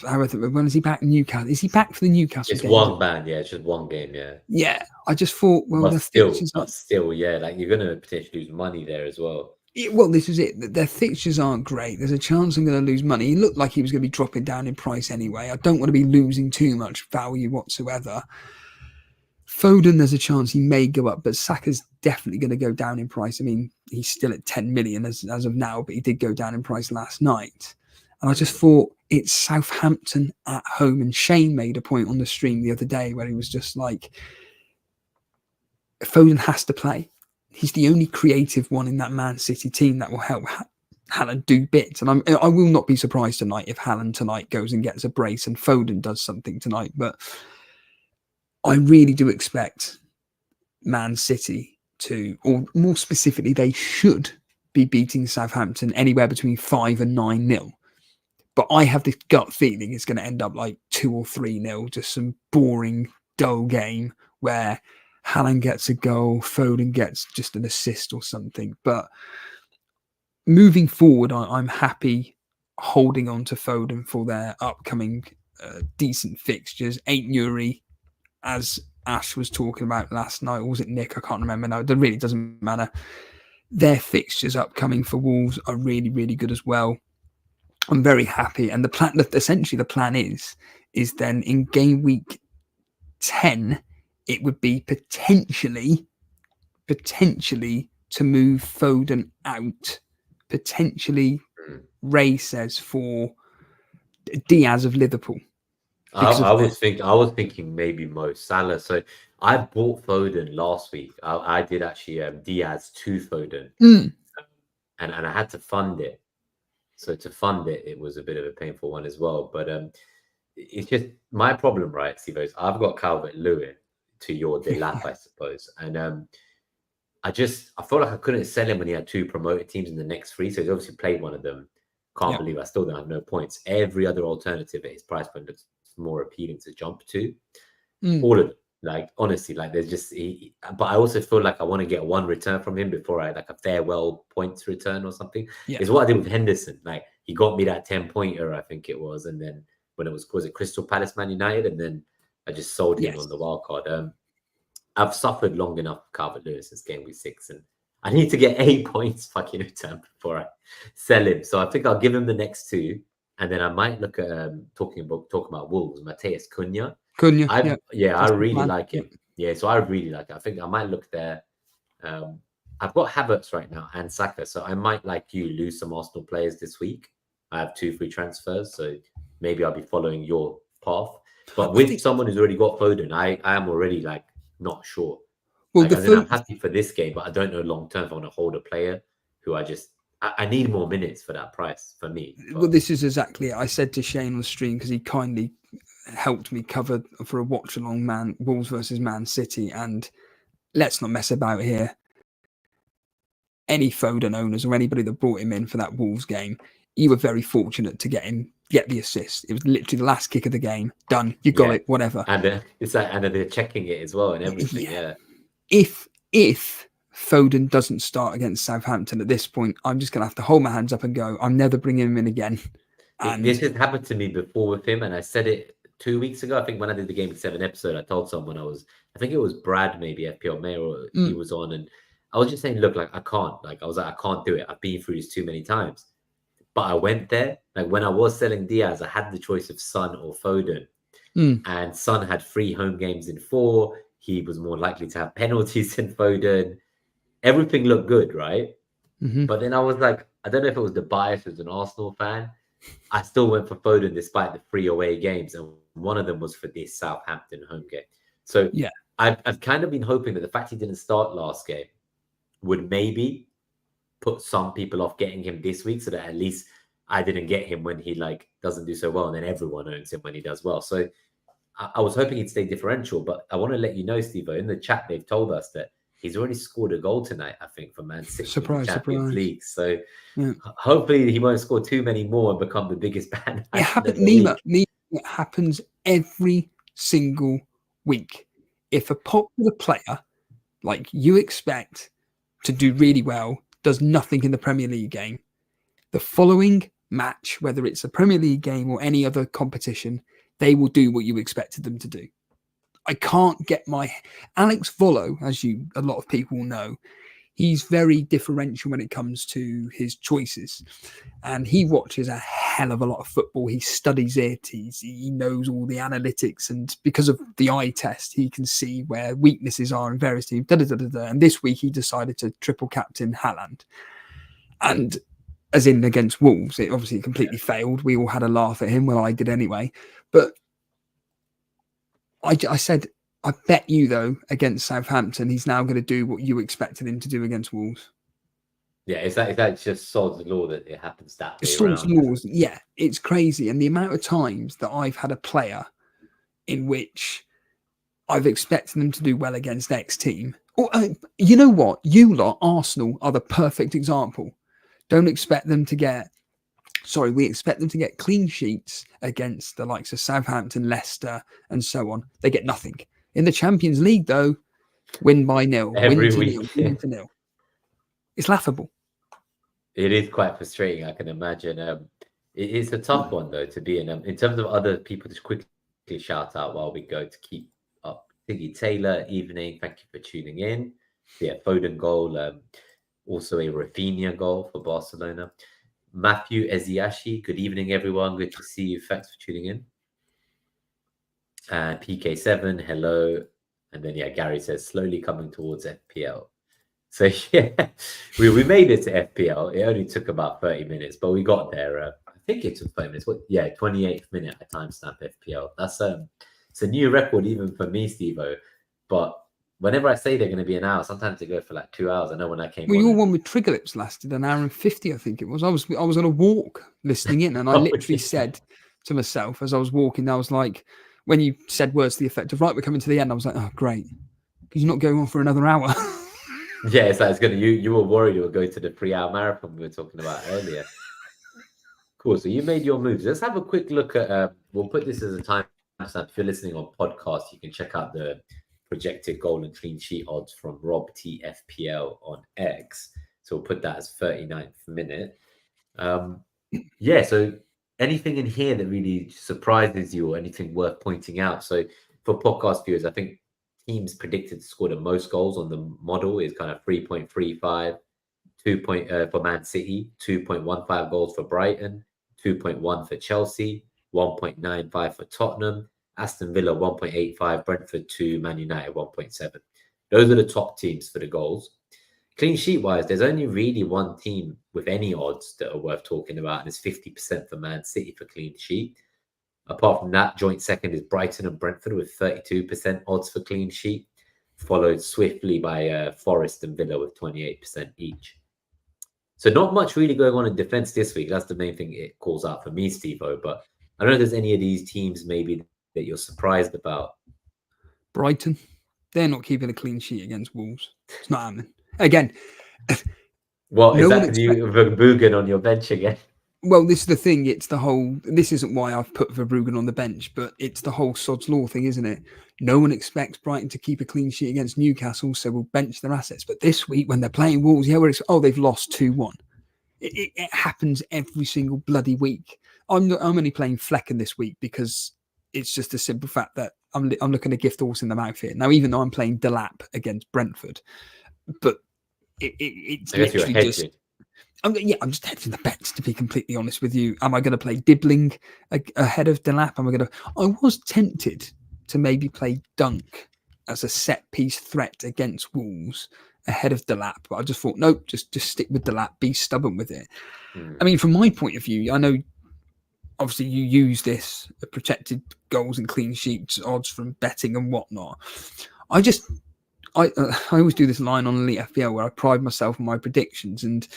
when is he back in Newcastle? Is he back for the Newcastle It's game? one ban, yeah. It's just one game, yeah. Yeah, I just thought, well, but still, yeah. Like, you're going to potentially lose money there as well. Well, this is it. Their fixtures aren't great. There's a chance I'm going to lose money. He looked like he was going to be dropping down in price anyway. I don't want to be losing too much value whatsoever. Foden, there's a chance he may go up, but Saka's definitely going to go down in price. I mean, he's still at 10 million as of now, but he did go down in price last night. And I just thought, it's Southampton at home. And Shane made a point on the stream the other day where he was just like, Foden has to play. He's the only creative one in that Man City team that will help Haaland do bits. And I will not be surprised tonight if Haaland tonight goes and gets a brace and Foden does something tonight. But I really do expect Man City to, or more specifically, they should be beating Southampton anywhere between 5 and 9-0. But I have this gut feeling it's going to end up like 2 or 3-0, just some boring, dull game where Haaland gets a goal, Foden gets just an assist or something. But moving forward, I'm happy holding on to Foden for their upcoming decent fixtures. Ait Nouri, as Ash was talking about last night, or was it Nick? I can't remember now. It really doesn't matter. Their fixtures upcoming for Wolves are really, really good as well. I'm very happy. And the plan, essentially the plan is then in game week 10, it would be potentially to move Foden out. Potentially, Ray says, for Diaz of Liverpool. I was thinking maybe Mo Salah. So I bought Foden last week. I did actually Diaz to Foden, and I had to fund it. So to fund it, it was a bit of a painful one as well. But it's just my problem, right, Steve? I've got Calvert-Lewin to your Delap, I suppose, and I felt like I couldn't sell him when he had 2 promoted teams in the next 3. So he's obviously played one of them. Can't believe I still don't have no points. Every other alternative at his price point looks more appealing to jump to. All of them. Like honestly, like there's just, but I also feel like I want to get one return from him before I like a farewell points return or something. Yeah. Is what I did with Henderson. Like he got me that 10-pointer, I think it was, and then when it was it Crystal Palace, Man United, and then I just sold him on the wild card. I've suffered long enough with Calvert-Lewin since game week 6, and I need to get 8 points fucking return before I sell him. So I think I'll give him the next 2, and then I might look at talking about Wolves, Mateus Cunha. I really like him. Yeah, so I really like it. I think I might look there. I've got Havertz right now and Saka, so I might, like you, lose some Arsenal players this week. I have 2 free transfers, so maybe I'll be following your path. But with someone who's already got Foden, I am already like not sure. Well, like, I'm happy for this game, but I don't know long term if I want to hold a player who I need more minutes for that price for me. Well, this is exactly it. I said to Shane on stream, because he kindly helped me cover for a watch along Wolves versus Man City, and let's not mess about here. Any Foden owners or anybody that brought him in for that Wolves game, you were very fortunate to get the assist. It was literally the last kick of the game. Done. You got it. Whatever. And it's like, and they're checking it as well and everything. Yeah. If Foden doesn't start against Southampton at this point, I'm just going to have to hold my hands up and go, I'm never bringing him in again. And this has happened to me before with him, and I said it 2 weeks ago. I think when I did the Game 7 episode, I told someone I think it was Brad, maybe FPL Mayor, or he was on, and I was just saying, look, like I can't do it. I've been through this too many times. But I went there. Like when I was selling Diaz, I had the choice of Son or Foden. And Son had 3 home games in 4. He was more likely to have penalties than Foden. Everything looked good, right? But then I was like, I don't know if it was the bias as an Arsenal fan. I still went for Foden despite the 3 away games. And one of them was for this Southampton home game. So I've kind of been hoping that the fact he didn't start last game would maybe put some people off getting him this week, so that at least I didn't get him when he like doesn't do so well, and then everyone owns him when he does well. So I was hoping he'd stay differential, but I want to let you know, Steve, in the chat they've told us that he's already scored a goal tonight, I think, for Man City in the Champions League. So hopefully he won't score too many more and become the biggest band. It happens, Nima. It happens every single week. If a popular player like you expect to do really well does nothing in the Premier League game, the following match, whether it's a Premier League game or any other competition, they will do what you expected them to do. I can't get my Alex Vollo, as a lot of people know, he's very differential when it comes to his choices, and he watches a hell of a lot of football. He studies it. He knows all the analytics, and because of the eye test, he can see where weaknesses are in various teams. And this week he decided to triple captain Haaland, and as in against Wolves, it obviously completely failed. We all had a laugh at him. Well, I did anyway, but I said, I bet you, though, against Southampton, he's now going to do what you expected him to do against Wolves. Yeah, is that just sod's law that it happens that way sod's laws, yeah, it's crazy. And the amount of times that I've had a player in which I've expected them to do well against X team. Or, you know what? You lot, Arsenal, are the perfect example. Don't expect them to get... Sorry, we expect them to get clean sheets against the likes of Southampton, Leicester, and so on. They get nothing. In the Champions League, though, win by nil. Every week. Win to nil. It's laughable. It is quite frustrating, I can imagine. It is a tough one, though, to be in. In terms of other people to quickly shout out while we go to keep up. Tiggy Taylor, evening. Thank you for tuning in. Yeah, Foden goal. Also a Rafinha goal for Barcelona. Matthew Eziashi, good evening, everyone. Good to see you. Thanks for tuning in. And PK7, hello. And then, Gary says, slowly coming towards FPL. So, we made it to FPL. It only took about 30 minutes, but we got there. I think it took 5 minutes. 28th minute I timestamp FPL. That's it's a new record even for me, Steve-O. But whenever I say they're going to be an hour, sometimes they go for like 2 hours. I know when I came. Well, your one with Trigger Lips lasted an hour and 50, I think it was. I was on a walk listening in, and I literally said to myself as I was walking, I was like, when you said words to the effect of, right, we're coming to the end, I was like, oh, great, because you're not going on for another hour. Yeah, it's like it's gonna. You were worried you were going to the 3-hour marathon we were talking about earlier. Cool. So you made your moves. Let's have a quick look at. We'll put this as a timestamp. If you're listening on podcast, you can check out the projected goal and clean sheet odds from RobTFPL on X. So we'll put that as 39th minute. Yeah, so anything in here that really surprises you or anything worth pointing out? So for podcast viewers, I think teams predicted to score the most goals on the model is kind of 3.35, 2 for Man City, 2.15 goals for Brighton, 2.1 for Chelsea, 1.95 for Tottenham, Aston Villa 1.85, Brentford 2, Man United 1.7. Those are the top teams for the goals. Clean sheet wise, there's only really one team with any odds that are worth talking about, and it's 50% for Man City for clean sheet. Apart from that, joint second is Brighton and Brentford with 32% odds for clean sheet, followed swiftly by Forest and Villa with 28% each. So not much really going on in defense this week. That's the main thing it calls out for me, Steve-O. But I don't know if there's any of these teams maybe that you're surprised about. Brighton, they're not keeping a clean sheet against Wolves. It's not happening. Again, well, is that you Verbruggen on your bench again? Well, this is the thing. It's the whole. This isn't why I've put Verbruggen on the bench, but it's the whole sod's law thing, isn't it? No one expects Brighton to keep a clean sheet against Newcastle, so we'll bench their assets. But this week, when they're playing Wolves, they've lost 2-1. It happens every single bloody week. I'm only playing Flecken this week because it's just a simple fact that I'm looking to gift horse in the mouth here. Now, even though I'm playing Delap against Brentford, but it's literally just. I'm just hedging the bets, to be completely honest with you. Am I going to play Dibbling ahead of Delap? I was tempted to maybe play Dunk as a set piece threat against Wolves ahead of Delap, but I just thought, nope, just stick with Delap, be stubborn with it. I mean, from my point of view, I know obviously you use this protected goals and clean sheets odds from betting and whatnot. I always do this line on EliteFPL where I pride myself on my predictions, and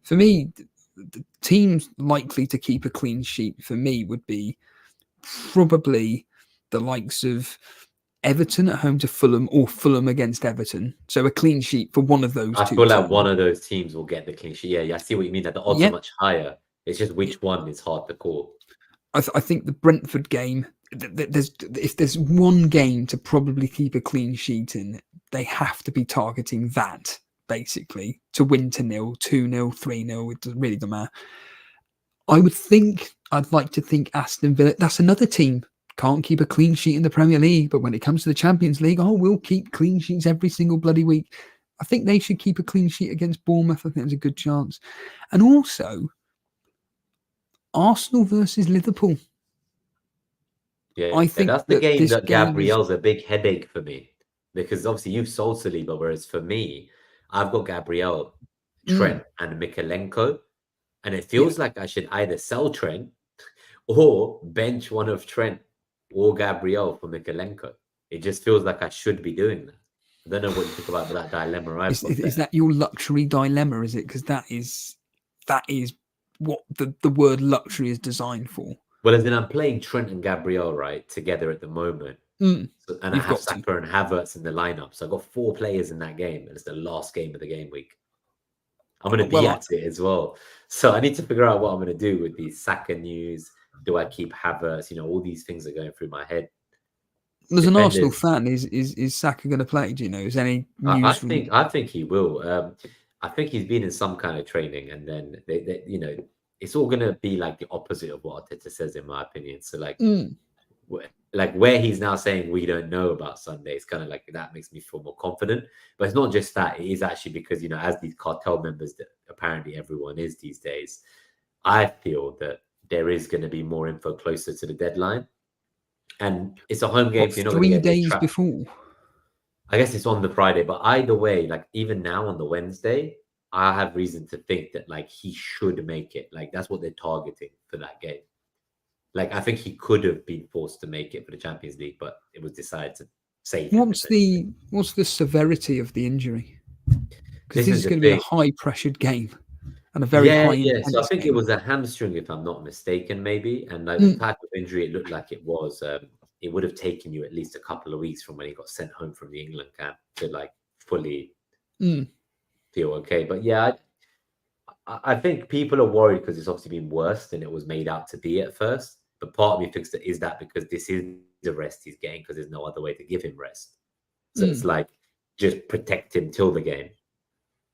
for me, the teams likely to keep a clean sheet for me would be probably the likes of Everton at home to Fulham or Fulham against Everton. So a clean sheet for one of those two. I feel like one of those teams will get the clean sheet. Yeah, I see what you mean. That the odds are much higher. It's just which one is hard to call. I think the Brentford game, if there's one game to probably keep a clean sheet in, they have to be targeting that. Basically, to win 2-0, 2-0, 3-0, it really doesn't matter. I'd like to think Aston Villa, that's another team, can't keep a clean sheet in the Premier League, but when it comes to the Champions League, we'll keep clean sheets every single bloody week. I think they should keep a clean sheet against Bournemouth. I think there's a good chance. And also, Arsenal versus Liverpool. Yeah, I think that's the game that Gabriel's a big headache for me, because obviously you've sold Saliba, whereas for me, I've got Gabriel, Trent, and Mykolenko, and it feels like I should either sell Trent or bench one of Trent or Gabriel for Mykolenko. It just feels like I should be doing that. I don't know what you think about that dilemma. Is that your luxury dilemma? Is it? Because that is what the word luxury is designed for. Well, as in I'm playing Trent and Gabriel right together at the moment. And I have Saka and Havertz in the lineup. So I've got 4 players in that game, and it's the last game of the game week. I'm going to be at it as well. So I need to figure out what I'm going to do with these Saka news. Do I keep Havertz? All these things are going through my head. As an Arsenal fan, is Saka going to play? Do you know? Is any news? I think he will. I think he's been in some kind of training, and then they it's all going to be like the opposite of what Arteta says, in my opinion. So like where he's now saying we don't know about Sunday, it's kind of like that makes me feel more confident. But it's not just that; it is actually because as these cartel members that apparently everyone is these days, I feel that there is going to be more info closer to the deadline, and it's a home game. So you're not 3 days before. I guess it's on the Friday, but either way, like even now on the Wednesday, I have reason to think that like he should make it. Like that's what they're targeting for that game. Like I think he could have been forced to make it for the Champions League, but it was decided to save him. What's the severity of the injury? Because this is going to be a high pressured game and a very high. Yeah. So I think it was a hamstring, if I'm not mistaken, maybe. And like the type of injury it looked like it was, it would have taken you at least a couple of weeks from when he got sent home from the England camp to like fully feel okay. But yeah, I think people are worried because it's obviously been worse than it was made out to be at first. But part of me thinks that is that because this is the rest he's getting because there's no other way to give him rest. So it's like just protect him till the game.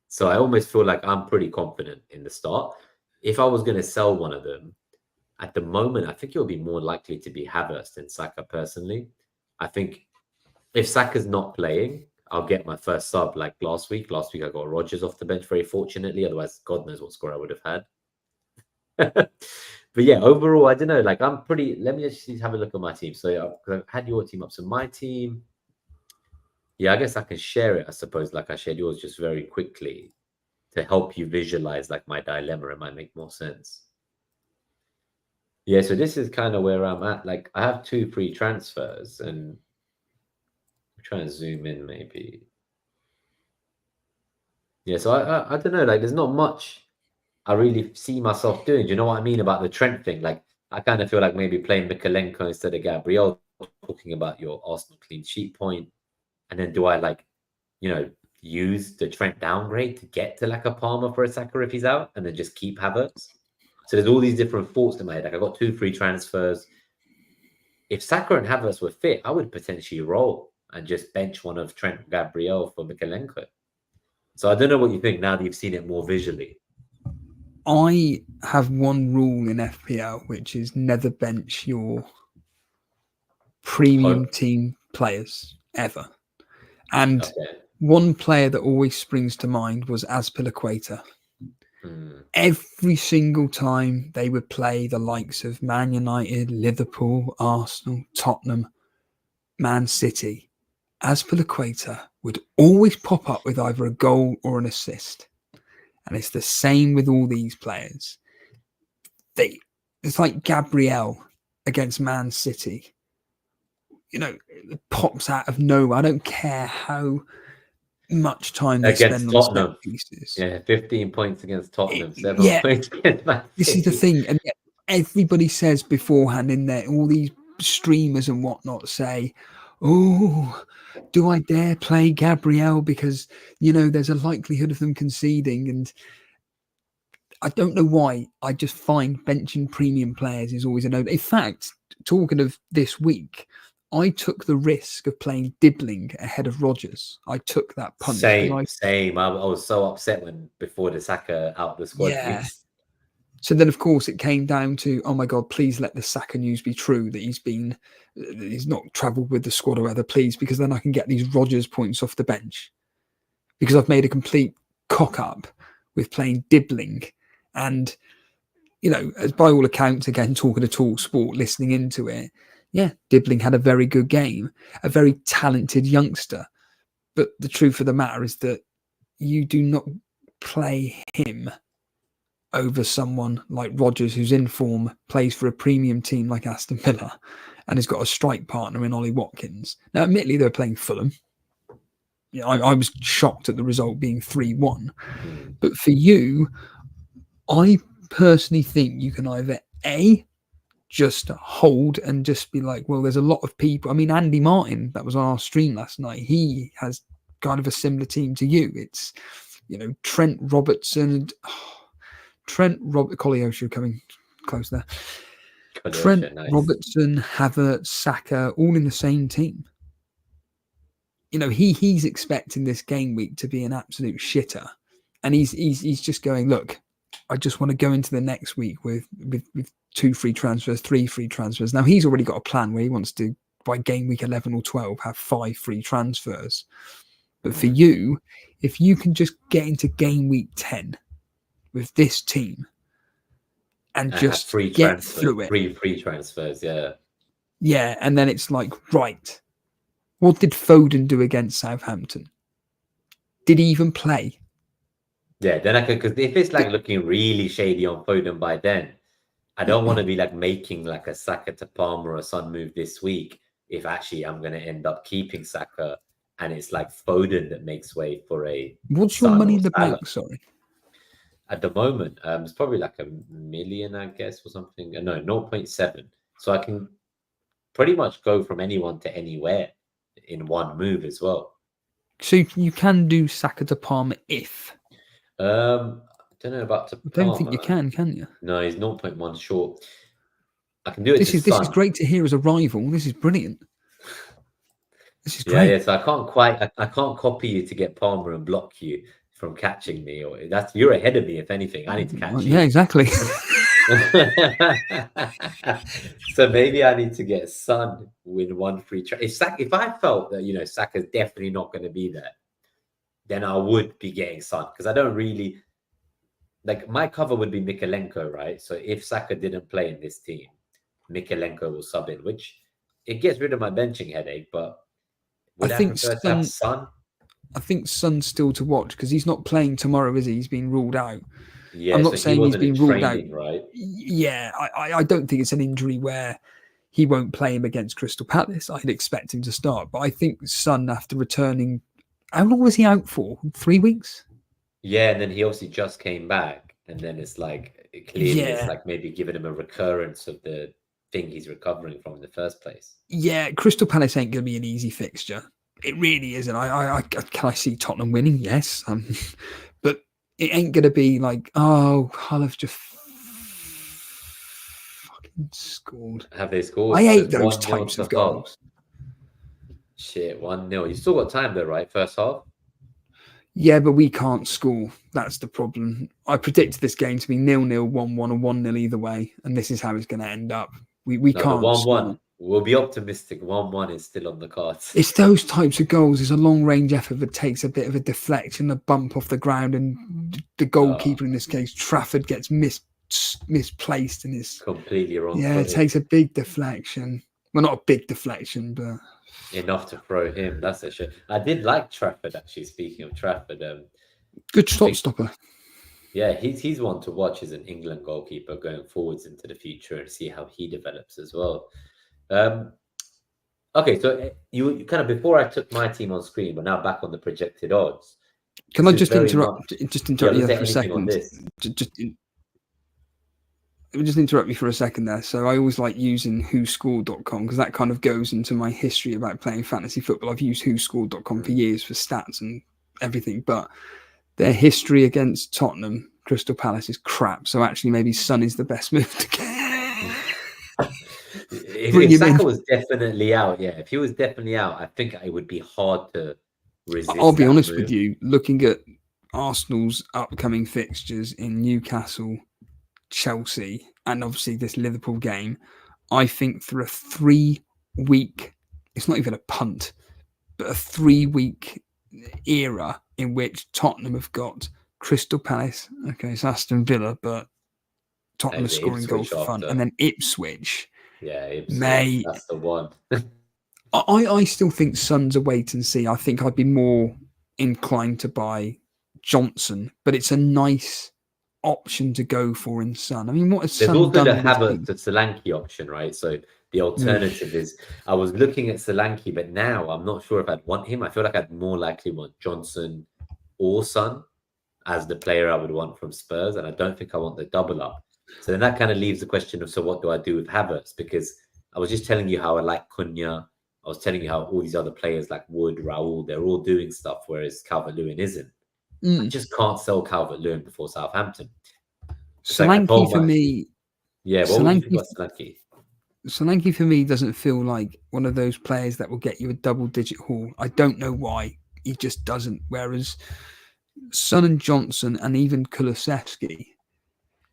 So I almost feel like I'm pretty confident in the start. If I was going to sell one of them, at the moment, I think it would be more likely to be Havertz than Saka personally. I think if Saka's not playing, I'll get my first sub like last week. Last week I got Rodgers off the bench, very fortunately. Otherwise, God knows what score I would have had. But yeah, overall, I don't know. Like I'm pretty. Let me just have a look at my team. So I've had your team up. So my team. Yeah, I guess I can share it. I suppose, like I shared yours, just very quickly to help you visualize like my dilemma. It might make more sense. Yeah, so this is kind of where I'm at. Like I have 2 free transfers, and I'm trying to zoom in maybe. Yeah, so I don't know. Like there's not much I really see myself doing. Do you know what I mean about the Trent thing? Like I kind of feel like maybe playing Mikalenko instead of Gabriel, talking about your Arsenal clean sheet point. And then do I like, use the Trent downgrade to get to like a Palmer for a Saka if he's out and then just keep Havertz? So there's all these different thoughts in my head. Like I got 2 free transfers. If Saka and Havertz were fit, I would potentially roll and just bench one of Trent Gabriel for Mikalenko. So I don't know what you think now that you've seen it more visually. I have one rule in FPL, which is never bench your premium team players ever. And one player that always springs to mind was Azpilicueta. Every single time they would play the likes of Man United, Liverpool, Arsenal, Tottenham, Man City, Azpilicueta would always pop up with either a goal or an assist. And it's the same with all these players. It's like Gabriel against Man City. It pops out of nowhere. I don't care how much time they spend on set pieces. Yeah, 15 points against Tottenham, 7 points against Man City. This is the thing. And yet everybody says beforehand in there, all these streamers and whatnot say, oh, do I dare play Gabriel because, there's a likelihood of them conceding. And I don't know why. I just find benching premium players is always a no. In fact, talking of this week, I took the risk of playing Dibbling ahead of Rodgers. I took that punt. Same. I was so upset before the Saka out the squad. Yeah. So then, of course, it came down to, oh my God, please let the Saka news be true that he's not travelled with the squad or whatever, please, because then I can get these Rodgers points off the bench. Because I've made a complete cock up with playing Dibbling. And, as by all accounts, again, talking to Talk Sport, listening into it, yeah, Dibbling had a very good game, a very talented youngster. But the truth of the matter is that you do not play him over someone like Rodgers, who's in form, plays for a premium team like Aston Villa, and has got a strike partner in Ollie Watkins. Now, admittedly, they're playing Fulham. I was shocked at the result being 3-1. But for you, I personally think you can either just hold and just be like, well, there's a lot of people. I mean, Andy Martin, that was on our stream last night. He has kind of a similar team to you. It's, Trent Robertson, Koleosho coming close there. Trent Robertson, Havertz, Saka, all in the same team. He's expecting this game week to be an absolute shitter. And he's just going, look, I just want to go into the next week with 2 free transfers, 3 free transfers. Now, he's already got a plan where he wants to, by game week 11 or 12, have 5 free transfers. But for you, if you can just get into game week 10 with this team and just get through it. 3 free transfers, yeah. Yeah, and then it's like, right, what did Foden do against Southampton? Did he even play? Yeah, then I could, because if it's like looking really shady on Foden by then, I don't want to be like making like a Saka to Palmer or Son move this week if actually I'm going to end up keeping Saka and it's like Foden that makes way for a. What's your money in the bank? Sorry. At the moment, it's probably like 1 million, I guess, or something. No, 0.7. So I can pretty much go from anyone to anywhere in one move as well. So you can do Saka to Palmer if. I don't know about to Palmer. I don't think you can you? No, he's 0.1 short. I can do it. This is great to hear as a rival. This is brilliant. This is great. Yeah. So I can't copy you to get Palmer and block you from catching me, or you're ahead of me. If anything, I need to catch you. Yeah, exactly. So maybe I need to get Son with one free trade. If I felt that Saka's definitely not going to be there, then I would be getting Son, because I don't really like, my cover would be Mikalenko, right? So if Saka didn't play in this team, Mikalenko will sub in, which it gets rid of my benching headache. But would I prefer to have Son? I think Son's still to watch because he's not playing tomorrow, is he? He's been ruled out. Yeah, I'm not saying he's been ruled out. Right? Yeah, I don't think it's an injury where he won't play him against Crystal Palace. I'd expect him to start. But I think Son, after returning, how long was he out for? 3 weeks? Yeah, and then he obviously just came back. And then it's like, clearly it's like maybe giving him a recurrence of the thing he's recovering from in the first place. Yeah, Crystal Palace ain't going to be an easy fixture. It really isn't. Can I see Tottenham winning? Yes. But it ain't going to be like, oh, Hull have just fucking scored. Have they scored? I hate those types of goals. Shit, 1-0. You still got time though, right? First half? Yeah, but we can't score. That's the problem. I predicted this game to be 0-0, 1-1, or 1-0 either way. And this is how it's going to end up. We can't 1-1. We'll be optimistic. 1-1 is still on the cards. It's those types of goals. It's a long range effort that takes a bit of a deflection, a bump off the ground, and the goalkeeper in this case, Trafford, gets misplaced and is completely wrong. Yeah, it takes a big deflection. Well, not a big deflection, but enough to throw him. That's a shit. I did like Trafford, actually. Speaking of Trafford, good shot stopper. Yeah, he's one to watch as an England goalkeeper going forwards into the future and see how he develops as well. Okay, so you kind of, before I took my team on screen, but now back on the projected odds. Can I just interrupt? Just interrupt you for a second. Just interrupt you for a second there. So I always like using whoscored.com because that kind of goes into my history about playing fantasy football. I've used whoscored.com for years for stats and everything, but their history against Tottenham, Crystal Palace, is crap. So actually, maybe Son is the best move to get. If Saka was definitely out, if he was definitely out, I think it would be hard to resist. I'll be honest with you. Looking at Arsenal's upcoming fixtures in Newcastle, Chelsea, and obviously this Liverpool game, I think through a 3-week, it's not even a punt, but a 3-week era in which Tottenham have got Crystal Palace, okay, it's Aston Villa, but Tottenham are scoring goals for fun, and then Ipswich. Yeah, Ipswich, that's the one. I still think Son's a wait and see. I think I'd be more inclined to buy Johnson, but it's a nice option to go for in Son. I mean, what has Son done? There's also the Havertz, the Solanke option, right? So the alternative is, I was looking at Solanke, but now I'm not sure if I'd want him. I feel like I'd more likely want Johnson or Son as the player I would want from Spurs, and I don't think I want the double up. So then that kind of leaves the question of, so what do I do with Havertz? Because I was just telling you how I like Cunha. I was telling you how all these other players like Wood, Raul, they're all doing stuff, whereas Calvert-Lewin isn't. I just can't sell Calvert-Lewin before Southampton. Solanke for me... Yeah, what would you think about Solanke? Solanke for me doesn't feel like one of those players that will get you a double-digit haul. I don't know why. He just doesn't. Whereas Son and Johnson and even Kulusevski,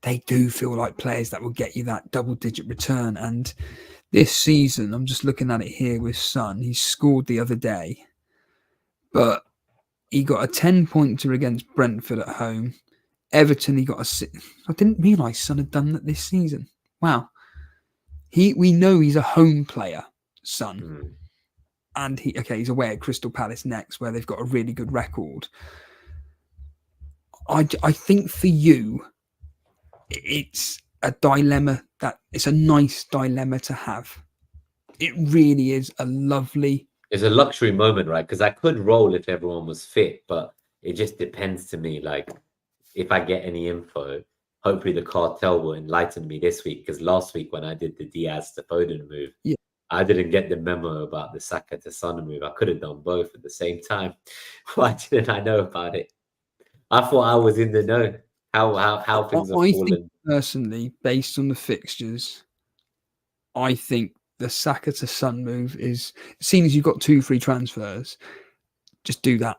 they do feel like players that will get you that double-digit return. And this season, I'm just looking at it here with Son. He scored the other day, but he got a 10-pointer against Brentford at home. Everton, he got a 6. I didn't realise Son had done that this season. Wow. We know he's a home player, Son. And he's away at Crystal Palace next, where they've got a really good record. I think for you, it's a dilemma it's a nice dilemma to have. It really is a lovely... It's a luxury moment, right? Because I could roll if everyone was fit, but it just depends to me. Like, if I get any info, hopefully the cartel will enlighten me this week. Because last week when I did the Diaz to Foden move, I didn't get the memo about the Saka to Son move. I could have done both at the same time. Why didn't I know about it? I thought I was in the know. How things have fallen. Think personally, based on the fixtures, I think the Saka to Son move is, seeing as you've got 2 free transfers, just do that.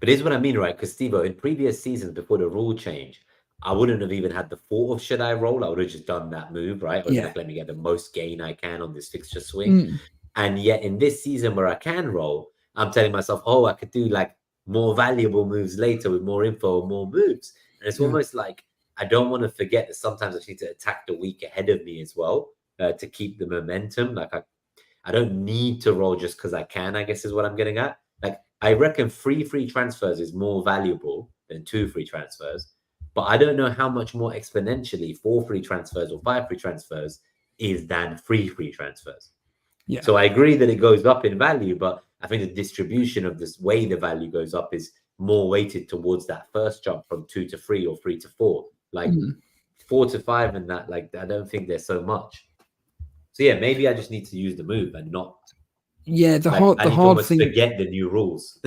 But here's what I mean, right? Because Steve-O, in previous seasons before the rule change, I wouldn't have even had the thought of should I roll. I would have just done that move, right? Or Yeah. let me get the most gain I can on this fixture swing. And yet in this season where I can roll, I'm telling myself, oh, I could do like more valuable moves later with more info, more moves. And it's almost like I don't want to forget that sometimes I need to attack the week ahead of me as well to keep the momentum. Like I don't need to roll just because I can, I guess is what I'm getting at. Like I reckon 3 free transfers is more valuable than 2 free transfers. But I don't know how much more exponentially 4 free transfers or 5 free transfers is than 3 free transfers. Yeah. So I agree that it goes up in value, but I think the distribution of this way the value goes up is more weighted towards that first jump from 2 to 3 or 3 to 4. Like 4 to 5 and that, like I don't think there's so much. So yeah, maybe I just need to use the move and not. Yeah, the hard thing. Forget the new rules.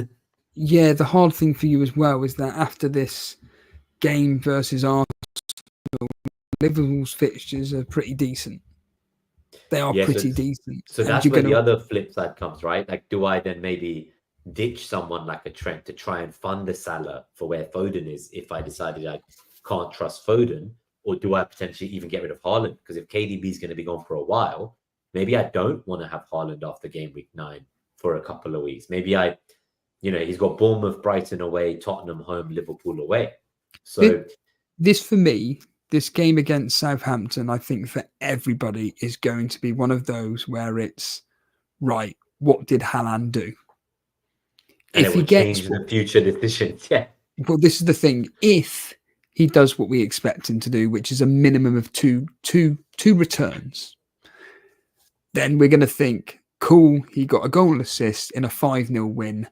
Yeah, the hard thing for you as well is that after this game versus Arsenal, Liverpool's fixtures are pretty decent. They are pretty decent. So that's where the other flip side comes, right? Like, do I then maybe ditch someone like a Trent to try and fund the Salah for where Foden is if I decided I can't trust Foden? Or do I potentially even get rid of Haaland? Because if KDB is going to be gone for a while, maybe I don't want to have Haaland after game week 9 for a couple of weeks. Maybe he's got Bournemouth, Brighton away, Tottenham home, Liverpool away. So this for me, this game against Southampton, I think for everybody is going to be one of those where it's right. What did Haaland do? And if he gets the future decisions, yeah. Well, this is the thing. If he does what we expect him to do, which is a minimum of two returns, then we're going to think, cool, he got a goal and assist in a 5-0 win.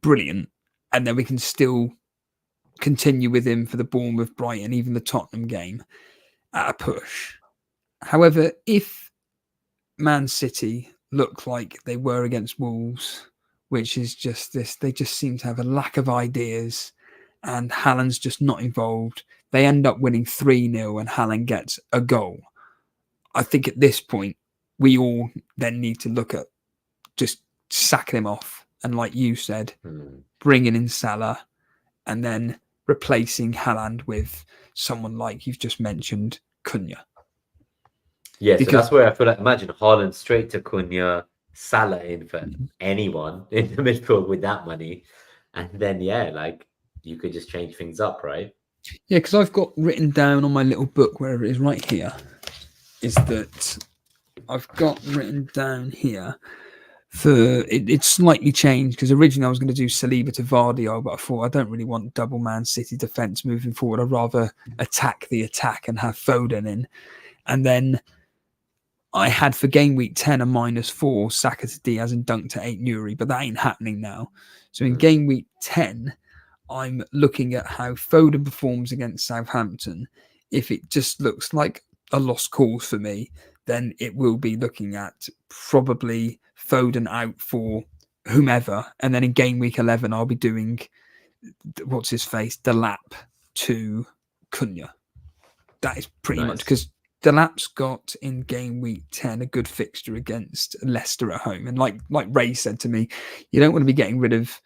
Brilliant. And then we can still continue with him for the Bournemouth, Brighton, even the Tottenham game at a push. However, if Man City look like they were against Wolves, which is just this, they just seem to have a lack of ideas and Haaland's just not involved. They end up winning 3-0 and Haaland gets a goal. I think at this point, we all then need to look at just sacking him off. And like you said, bringing in Salah and then replacing Haaland with someone like you've just mentioned, Cunha. Yeah, so that's where I feel like, imagine Haaland straight to Cunha, Salah in for anyone in the midfield with that money. And then, you could just change things up, right? Yeah, because I've got written down on my little book, wherever it is right here, is that I've got written down here for it's slightly changed because originally I was going to do Saliba to Vardy, but I thought I don't really want double Man City defence moving forward. I'd rather attack the attack and have Foden in. And then I had for game week 10 a -4, Saka to Diaz and Dunk to 8 Nuri, but that ain't happening now. So in game week 10, I'm looking at how Foden performs against Southampton. If it just looks like a lost cause for me, then it will be looking at probably Foden out for whomever. And then in game week 11, I'll be doing, what's his face, Delap to Cunha. That is pretty much because Delap's got in game week 10 a good fixture against Leicester at home. And like Ray said to me, you don't want to be getting rid of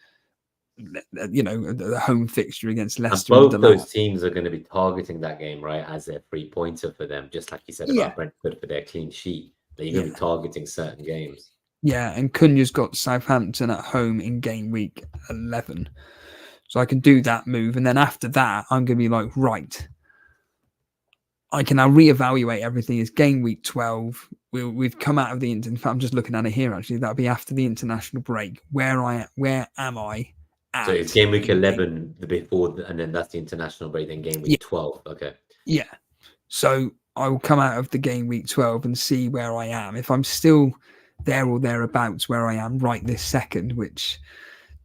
the home fixture against Leicester. And both those teams are going to be targeting that game, right, as their 3-pointer for them, just like you said about Brentford for their clean sheet. They're going to be targeting certain games. Yeah, and Cunha's got Southampton at home in game week 11. So I can do that move. And then after that, I'm going to be like, right, I can now reevaluate everything. It's game week 12. We've come out of the... In fact, I'm just looking at it here, actually. That'll be after the international break. Where am I? So it's game week 11 the before, and then that's the international break, then game week 12. Okay. Yeah. So I will come out of the game week 12 and see where I am. If I'm still there or thereabouts where I am right this second, which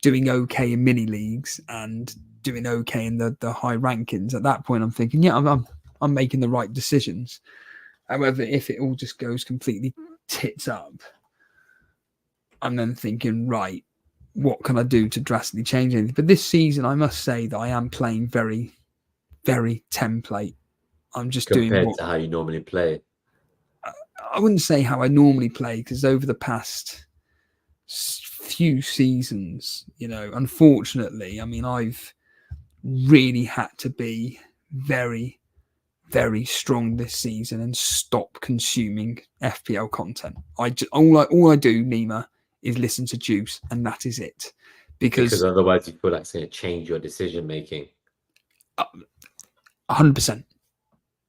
doing okay in mini leagues and doing okay in the high rankings, at that point I'm thinking, I'm making the right decisions. However, if it all just goes completely tits up, I'm then thinking, right, what can I do to drastically change anything? But this season, I must say that I am playing very, very template. I'm just compared to how you normally play. I wouldn't say how I normally play, because over the past few seasons, unfortunately, I mean, I've really had to be very, very strong this season and stop consuming FPL content. All I do, Nima, is listen to Juice, and that is it. Because otherwise you feel like it's going to change your decision making. 100%.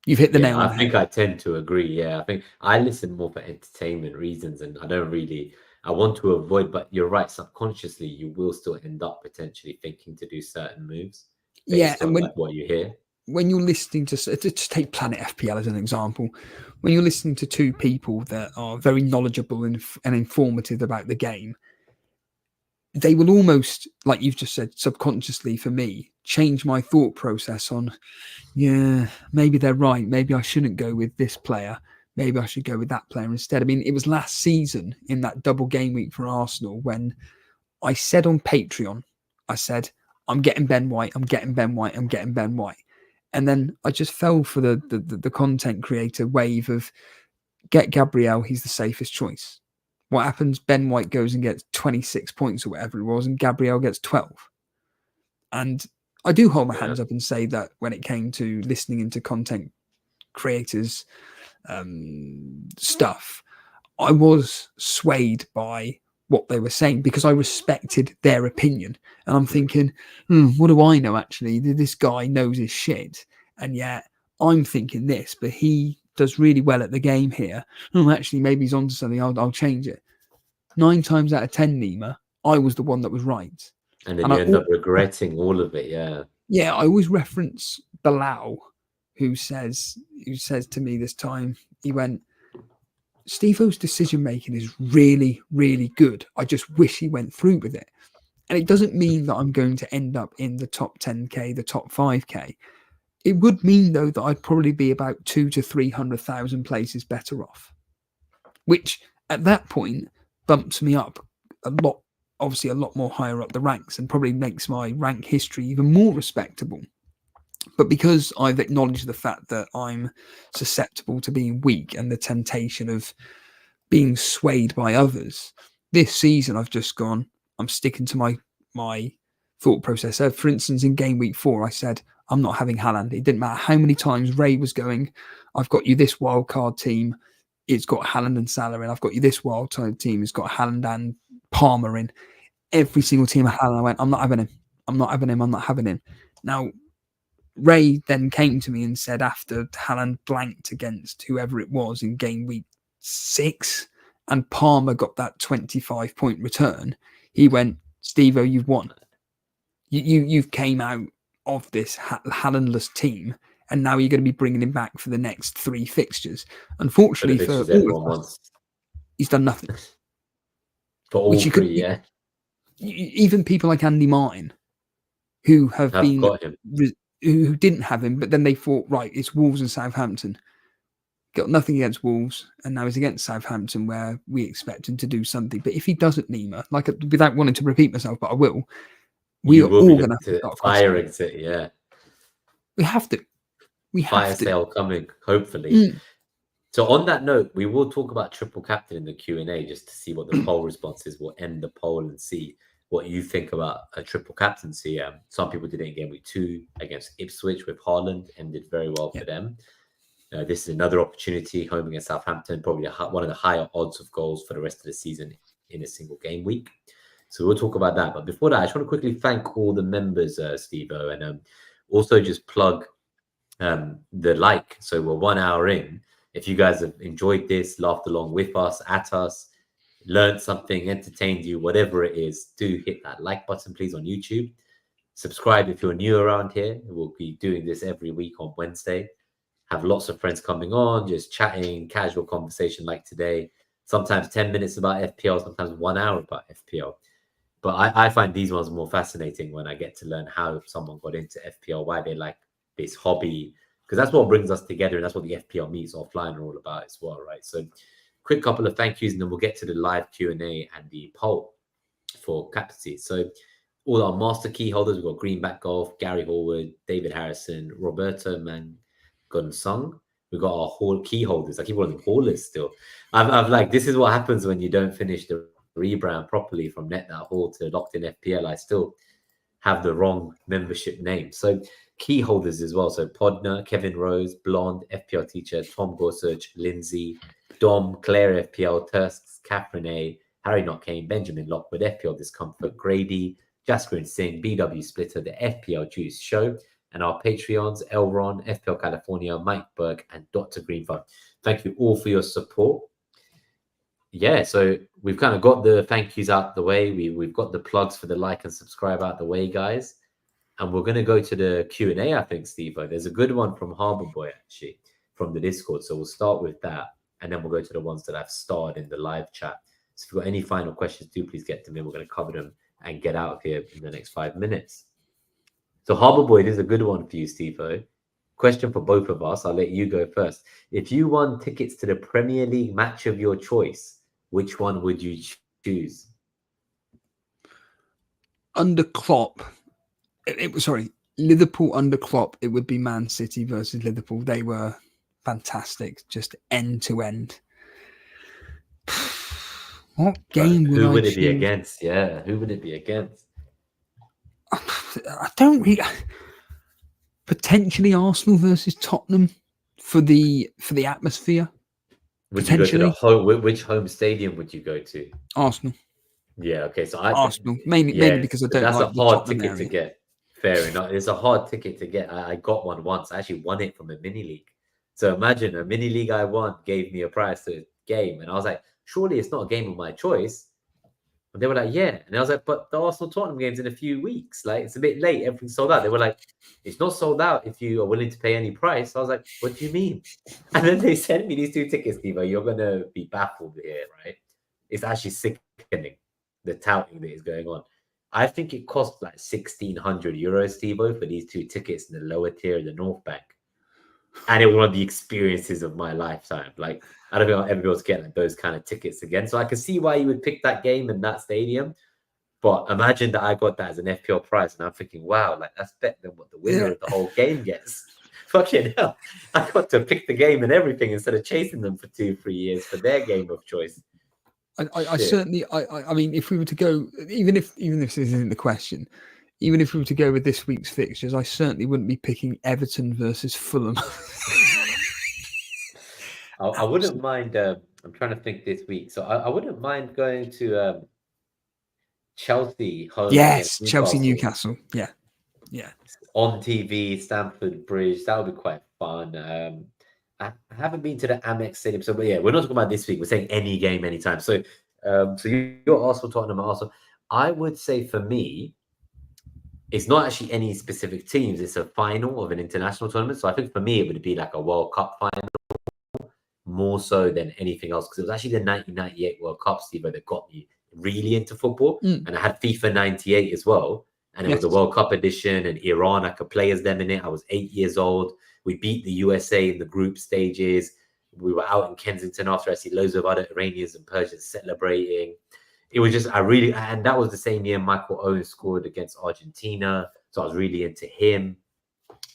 You've hit the nail on the head. I think I tend to agree. Yeah, I think I listen more for entertainment reasons, and I want to avoid, but you're right, subconsciously you will still end up potentially thinking to do certain moves based on like what you hear. When you're listening to take Planet FPL as an example, when you're listening to two people that are very knowledgeable and informative about the game, they will almost, like you've just said, subconsciously for me, change my thought process on, yeah, maybe they're right. Maybe I shouldn't go with this player. Maybe I should go with that player instead. I mean, it was last season in that double game week for Arsenal when I said on Patreon, I said, I'm getting Ben White, I'm getting Ben White, I'm getting Ben White. And then I just fell for the content creator wave of get Gabriel, he's the safest choice. What happens? Ben White goes and gets 26 points or whatever it was, and Gabriel gets 12. And I do hold my hands up and say that when it came to listening into content creators' stuff, I was swayed by what they were saying because I respected their opinion. And I'm thinking, what do I know actually? This guy knows his shit. And yet I'm thinking this, but he does really well at the game here. Actually, maybe he's onto something. I'll change it. 9 times out of 10, Nima, I was the one that was right. And then you end up regretting all of it. Yeah. Yeah, I always reference Bilal, who says to me this time, he went, Steve-O's decision making is really, really good. I just wish he went through with it. And it doesn't mean that I'm going to end up in the top 10K, the top 5K. It would mean, though, that I'd probably be about 200,000 to 300,000 places better off, which at that point bumps me up a lot, obviously a lot more higher up the ranks, and probably makes my rank history even more respectable. But because I've acknowledged the fact that I'm susceptible to being weak and the temptation of being swayed by others, this season I've just gone, I'm sticking to my thought process. So for instance, in game week 4, I said, I'm not having Haaland. It didn't matter how many times Ray was going, I've got you this wildcard team, it's got Haaland and Salah in. I've got you this wildcard team, it's got Haaland and Palmer in. Every single team I had, I went, I'm not having him. I'm not having him. I'm not having him. Now, Ray then came to me and said, after Haaland blanked against whoever it was in game week 6 and Palmer got that 25-point return, he went, Steve-O, you've won. You've came out of this Haalandless team, and now you're going to be bringing him back for the next 3 fixtures. Unfortunately for all of us, he's done nothing. For all 3, yeah. Even people like Andy Martin, who have been got him. Who didn't have him, but then they thought, right, it's Wolves and Southampton. Got nothing against Wolves, and now he's against Southampton, where we expect him to do something. But if he doesn't, Nima, like without wanting to repeat myself, but I will, we are all going to fire exit. Yeah, we have to. We have fire sale coming, hopefully. So on that note, we will talk about triple captain in the Q&A just to see what the poll responses. We'll end the poll and see what you think about a triple captaincy. Some people did it in game week 2 against Ipswich with Haaland and did very well for them. This is another opportunity home against Southampton, probably one of the higher odds of goals for the rest of the season in a single game week. So we'll talk about that. But before that, I just want to quickly thank all the members, Steve-O, and also just plug the like. So we're 1 hour in. If you guys have enjoyed this, laughed along with us, at us, learned something, entertained you, whatever it is, do hit that like button, please, on YouTube. Subscribe if you're new around here. We'll be doing this every week on Wednesday. Have lots of friends coming on, just chatting, casual conversation like today. Sometimes 10 minutes about FPL, sometimes 1 hour about FPL. But I find these ones more fascinating when I get to learn how someone got into FPL, why they like this hobby, because that's what brings us together, and that's what the FPL meets offline are all about as well, right? So quick couple of thank yous, and then we'll get to the live Q&A and the poll for captaincy. So all our master key holders, we've got Greenback Golf, Gary Horwood, David Harrison, Roberto Mangunsung, We got our key holders. I keep calling them haulers still. I've like, this is what happens when you don't finish the rebrand properly from Net That Haul to Locked In FPL. I still have the wrong membership name. So key holders as well. So Podner, Kevin Rose, Blonde, FPL Teacher, Tom Gorsuch, Lindsay, Dom, Claire FPL, Tusks, Catherine A, Harry Not Kane, Benjamin Lockwood, FPL Discomfort, Grady, Jasper Singh, BW Splitter, the FPL Juice Show, and our Patreons, Elron, FPL California, Mike Berg, and Dr. Greenford. Thank you all for your support. Yeah, so we've kind of got the thank yous out the way. We've got the plugs for the like and subscribe out the way, guys. And we're going to go to the Q&A, I think, Steve. There's a good one from Harbour Boy, actually, from the Discord. So we'll start with that. And then we'll go to the ones that I've starred in the live chat. So if you've got any final questions, do please get to me. We're going to cover them and get out of here in the next 5 minutes. So Harbour Boy, this is a good one for you, Steve. Question for both of us. I'll let you go first. If you won tickets to the Premier League match of your choice, which one would you choose? Under Klopp, Liverpool under Klopp, it would be Man City versus Liverpool. They were fantastic, just end to end. What game would I choose? Who would it be against? Yeah, who would it be against? I don't really. Potentially Arsenal versus Tottenham for the atmosphere. Would you go to the home? Which home stadium would you go to? Arsenal. Yeah. Okay. So Arsenal mainly because I don't. That's like a hard ticket to get. Fair enough. It's a hard ticket to get. I got one once. I actually won it from a mini league. So imagine a mini league I won gave me a prize to a game, and I was like, surely it's not a game of my choice. And they were like, yeah. And I was like, but the Arsenal Tottenham game's in a few weeks. Like, it's a bit late. Everything's sold out. They were like, it's not sold out if you are willing to pay any price. I was like, what do you mean? And then they sent me these 2 tickets, Steve. You're going to be baffled here, right? It's actually sickening, the touting that is going on. I think it cost like 1,600 euros, Steve, for these 2 tickets in the lower tier of the North Bank. And it was one of the experiences of my lifetime. Like, I don't think I'll ever be able to get like those kind of tickets again. So I can see why you would pick that game in that stadium. But imagine that I got that as an FPL prize. And I'm thinking, wow, like that's better than what the winner of the whole game gets. Fucking hell. I got to pick the game and everything instead of chasing them for 2-3 years for their game of choice. I certainly, I mean, if we were to go, even if this isn't the question, even if we were to go with this week's fixtures, I certainly wouldn't be picking Everton versus Fulham. I wouldn't mind. I'm trying to think this week, so I wouldn't mind going to Chelsea home. Yes, Chelsea Newcastle. Yeah. On TV, Stamford Bridge. That would be quite fun. I haven't been to the Amex Stadium, so but yeah, we're not talking about this week. We're saying any game, anytime. So, so you're Arsenal, Tottenham, Arsenal. I would say for me, it's not actually any specific teams. It's a final of an international tournament. So I think for me, it would be like a World Cup final more so than anything else. Because it was actually the 1998 World Cup, Steve, that got me really into football. And I had FIFA 98 as well. And it was a World Cup edition, and Iran, I could play as them in it. I was 8 years old. We beat the USA in the group stages. We were out in Kensington after. I see loads of other Iranians and Persians celebrating. It was just, and that was the same year Michael Owen scored against Argentina. So I was really into him.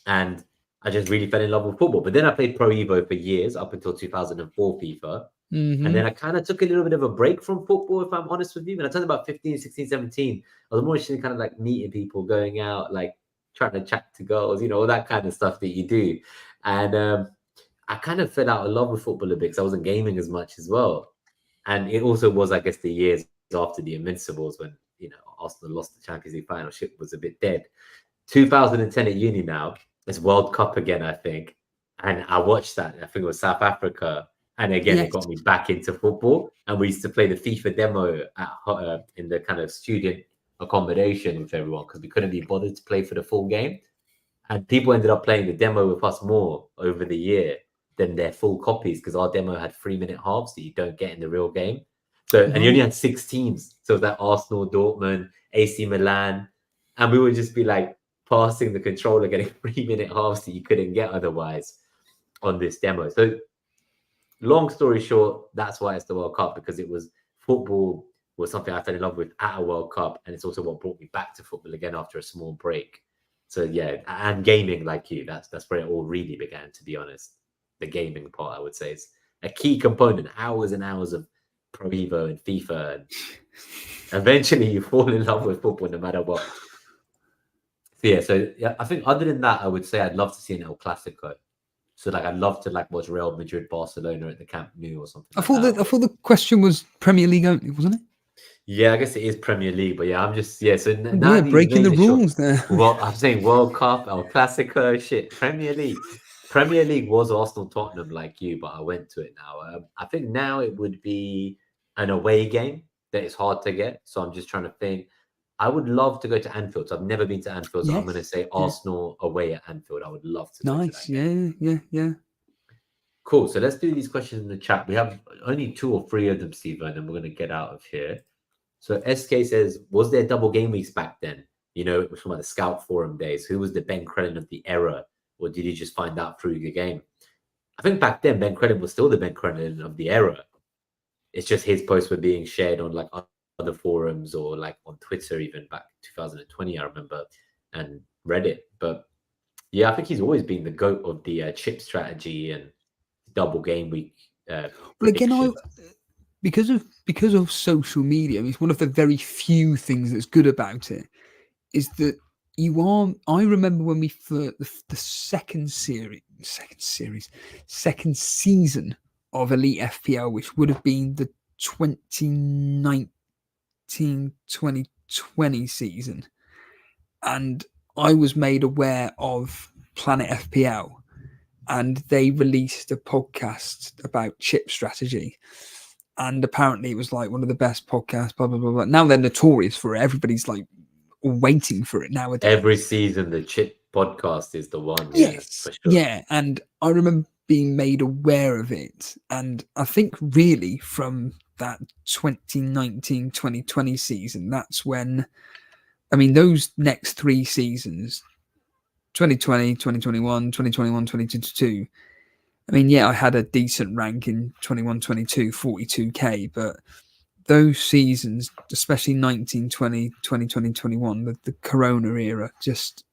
And I just really fell in love with football. But then I played Pro Evo for years, up until 2004 FIFA. And then I kind of took a little bit of a break from football, if I'm honest with you. When I turned about 15, 16, 17, I was more interested in kind of like meeting people, going out, like trying to chat to girls, you know, all that kind of stuff that you do. And I kind of fell out of love with football a bit because I wasn't gaming as much as well. And it also was, I guess, the years after the Invincibles when, you know, Arsenal lost the Champions League final. Ship was a bit dead. 2010 at uni now, it's World Cup again, I think. And I watched that. I think it was South Africa. And again, it got me back into football. And we used to play the FIFA demo at, in the kind of student accommodation with everyone because we couldn't be bothered to play for the full game. And people ended up playing the demo with us more over the year than their full copies because our demo had 3-minute halves that you don't get in the real game. So, and you only had 6 teams. So it was like Arsenal, Dortmund, AC Milan. And we would just be like passing the controller, getting 3-minute halves that you couldn't get otherwise on this demo. So long story short, that's why it's the World Cup, because it was football was something I fell in love with at a World Cup. And it's also what brought me back to football again after a small break. So yeah, and gaming like you, that's where it all really began, to be honest. the gaming part, I would say, is a key component. Hours and hours of Pro Evo and FIFA, and eventually you fall in love with football no matter what. So yeah, I think other than that, I would say I'd love to see an El Clasico. So like I'd love to like watch Real Madrid Barcelona at the Camp Nou or something. I thought the question was Premier League only, wasn't it? Yeah, I guess it is Premier League, but yeah, I'm just So now yeah, breaking the rules there. Well, I'm saying World Cup, El Clasico, shit, Premier League. Premier League was Arsenal Tottenham like you, but I went to it now. I think now it would be an away game that is hard to get. So I'm just trying to think. I would love to go to Anfield. So I've never been to Anfield. So I'm going to say Arsenal away at Anfield. I would love to. Nice. Yeah. Cool. So let's do these questions in the chat. We have only 2 or 3 of them, Steve, and then we're going to get out of here. So SK says, was there double game weeks back then? You know, it was from like the Scout Forum days. Who was the Ben Crellin of the era? Or did you just find out through the game? I think back then, Ben Crellin was still the Ben Crellin of the era. It's just his posts were being shared on like other forums or like on Twitter, even back 2020, I remember, and Reddit. But yeah, I think he's always been the GOAT of the chip strategy and double game week. Well, again, because of social media, I mean, it's one of the very few things that's good about it is that I remember when we for the second season of Elite FPL, which would have been the 2019-2020 season, and I was made aware of Planet FPL, and they released a podcast about chip strategy. And apparently it was like one of the best podcasts, blah, blah, blah, blah. Now they're notorious for it. Everybody's like waiting for it nowadays. Every season, the chip podcast is the one. Yes. For sure. Yeah. And I remember being made aware of it. And I think really from that 2019-2020 season, that's when, I mean, those next 3 seasons, 2020, 2021, 2021, 2022, I mean, yeah, I had a decent rank in 21-22, 42k, but those seasons, especially 19, 20, 2020, 21, the Corona era, just,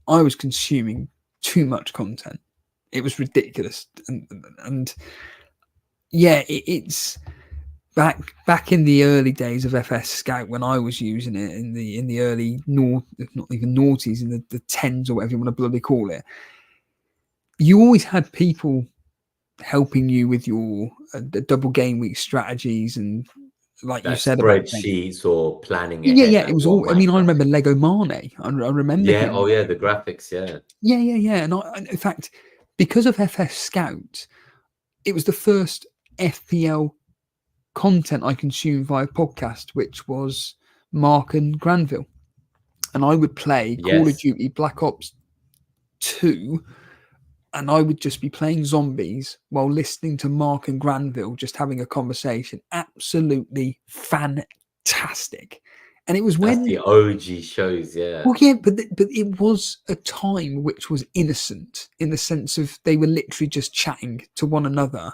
I was consuming too much content. It was ridiculous. And yeah, it's back in the early days of FS Scout when I was using it in the early, not even noughties, in the 10s or whatever you want to bloody call it. You always had people helping you with your double game week strategies and like you said, spreadsheets or planning. Yeah, it was all. I mean, I remember Lego Mane. I remember. Yeah, the graphics. Yeah. And in fact, because of FS Scout, it was the first FPL content I consumed via podcast, which was Mark and Granville, and I would play Call of Duty Black Ops 2. And I would just be playing zombies while listening to Mark and Granville just having a conversation. Absolutely fantastic. And it was when the OG shows, Well, yeah, but it was a time which was innocent in the sense of they were literally just chatting to one another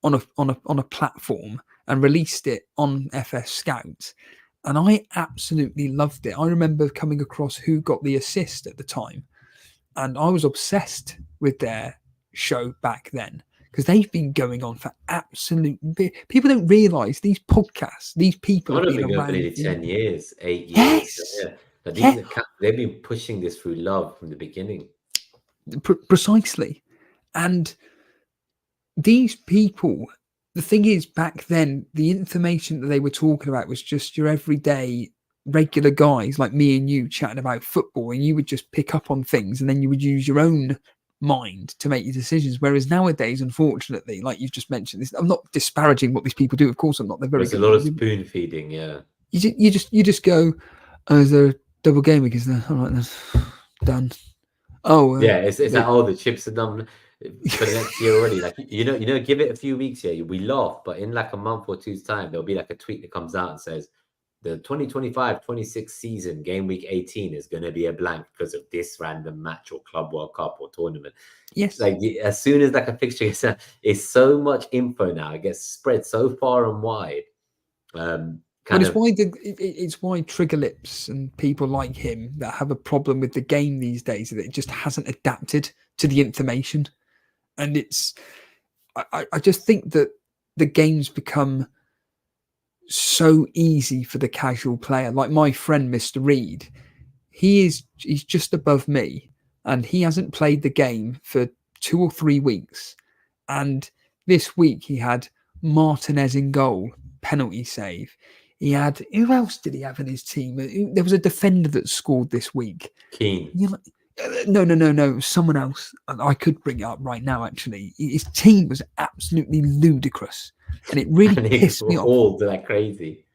on a platform and released it on FS Scout. And I absolutely loved it. I remember coming across Who Got the Assist at the time. And I was obsessed with their show back then because they've been going on for people don't realize these podcasts, these people have been around for nearly 10 years, 8 years. Yes. They've been pushing this through love from the beginning. Precisely. And these people, the thing is, back then, the information that they were talking about was just your everyday regular guys like me and you chatting about football, and you would just pick up on things and then you would use your own mind to make your decisions. Whereas nowadays, unfortunately, like you've just mentioned, this, I'm not disparaging what these people do. Of course, I'm not. They're very good. There's a lot of spoon feeding. Yeah. You just go, oh, is there a double game week? Is there? All right, then done. Oh, yeah. It's like, oh, the chips are done for the next year already. Like you know, give it a few weeks. Yeah, we laugh, but in like a month or two's time, there'll be like a tweet that comes out and says, the 2025-26 season, game week 18 is going to be a blank because of this random match or Club World Cup or tournament. Yes. Like as soon as like a fixture gets out, it's so much info now. It gets spread so far and wide. But it's why Trigger Lips and people like him that have a problem with the game these days, that it just hasn't adapted to the information. And I just think that the game's become so easy for the casual player. Like my friend, Mr. Reed, he's just above me, and he hasn't played the game for 2 or 3 weeks. And this week he had Martinez in goal, penalty save. He had, who else did he have in his team? There was a defender that scored this week. Keane. No. Someone else. I could bring it up right now, actually. His team was absolutely ludicrous. And it really pissed me off. All like crazy.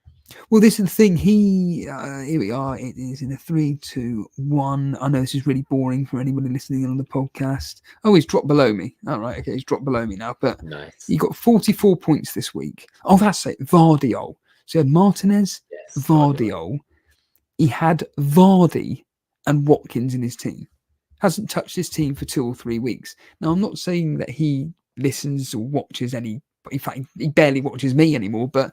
Well, this is the thing. Here we are. It is in a 3, 2, 1. I know this is really boring for anybody listening on the podcast. Oh, he's dropped below me. All right, okay, he's dropped below me now. But nice. He got 44 points this week. Oh, that's it. Vardiol. So he had Martinez, yes, Vardiol. He had Vardy and Watkins in his team. Hasn't touched his team for 2 or 3 weeks. Now, I'm not saying that he listens or watches any. In fact, he barely watches me anymore. But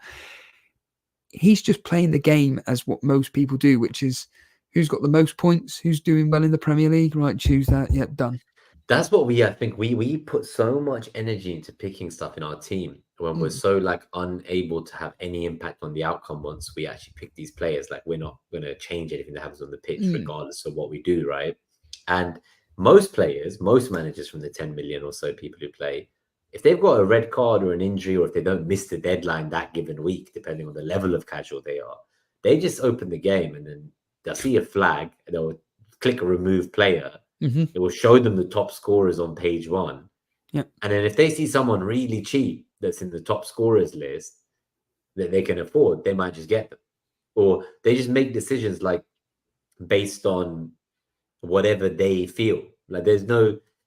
he's just playing the game as what most people do, which is who's got the most points, who's doing well in the Premier League. Right, choose that. Yep, done. That's what I think we put so much energy into picking stuff in our team when we're so like unable to have any impact on the outcome once we actually pick these players. Like we're not going to change anything that happens on the pitch regardless of what we do, right? And most players, most managers from the 10 million or so people who play, if they've got a red card or an injury, or if they don't miss the deadline that given week, depending on the level of casual they are, they just open the game and then they'll see a flag and they'll click a remove player. It will show them the top scorers on page 1. Yeah. And then if they see someone really cheap that's in the top scorers list that they can afford, they might just get them. Or they just make decisions like based on whatever they feel. Like they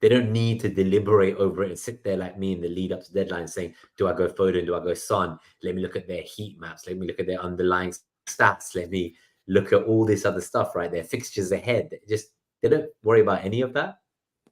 don't need to deliberate over it and sit there like me in the lead up to deadline saying, do I go Foden? Do I go Son? Let me look at their heat maps. Let me look at their underlying stats. Let me look at all this other stuff, right? Their fixtures ahead. They don't worry about any of that.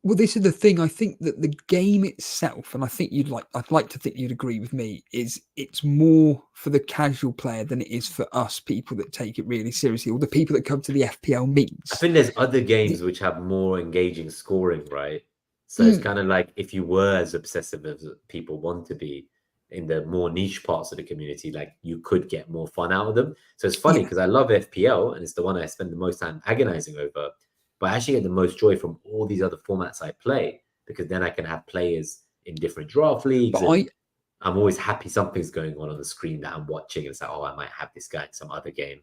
Well, this is the thing. I think that the game itself, and I think I'd like to think you'd agree with me, is it's more for the casual player than it is for us people that take it really seriously, or the people that come to the FPL meets. I think there's other games which have more engaging scoring, right? So it's kind of like if you were as obsessive as people want to be in the more niche parts of the community, like you could get more fun out of them. So it's funny because I love FPL and it's the one I spend the most time agonizing over. But I actually get the most joy from all these other formats I play because then I can have players in different draft leagues. I'm always happy something's going on the screen that I'm watching. And it's like, oh, I might have this guy in some other game.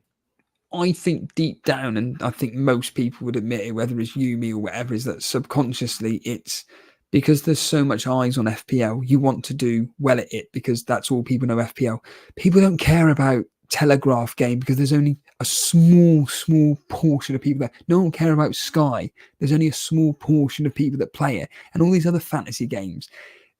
I think deep down, and I think most people would admit it, whether it's you, me, or whatever, is that subconsciously it's because there's so much eyes on FPL. You want to do well at it because that's all people know FPL. People don't care about Telegraph game because there's only a small portion of people that no one care about Sky. There's only a small portion of people that play it, and all these other fantasy games.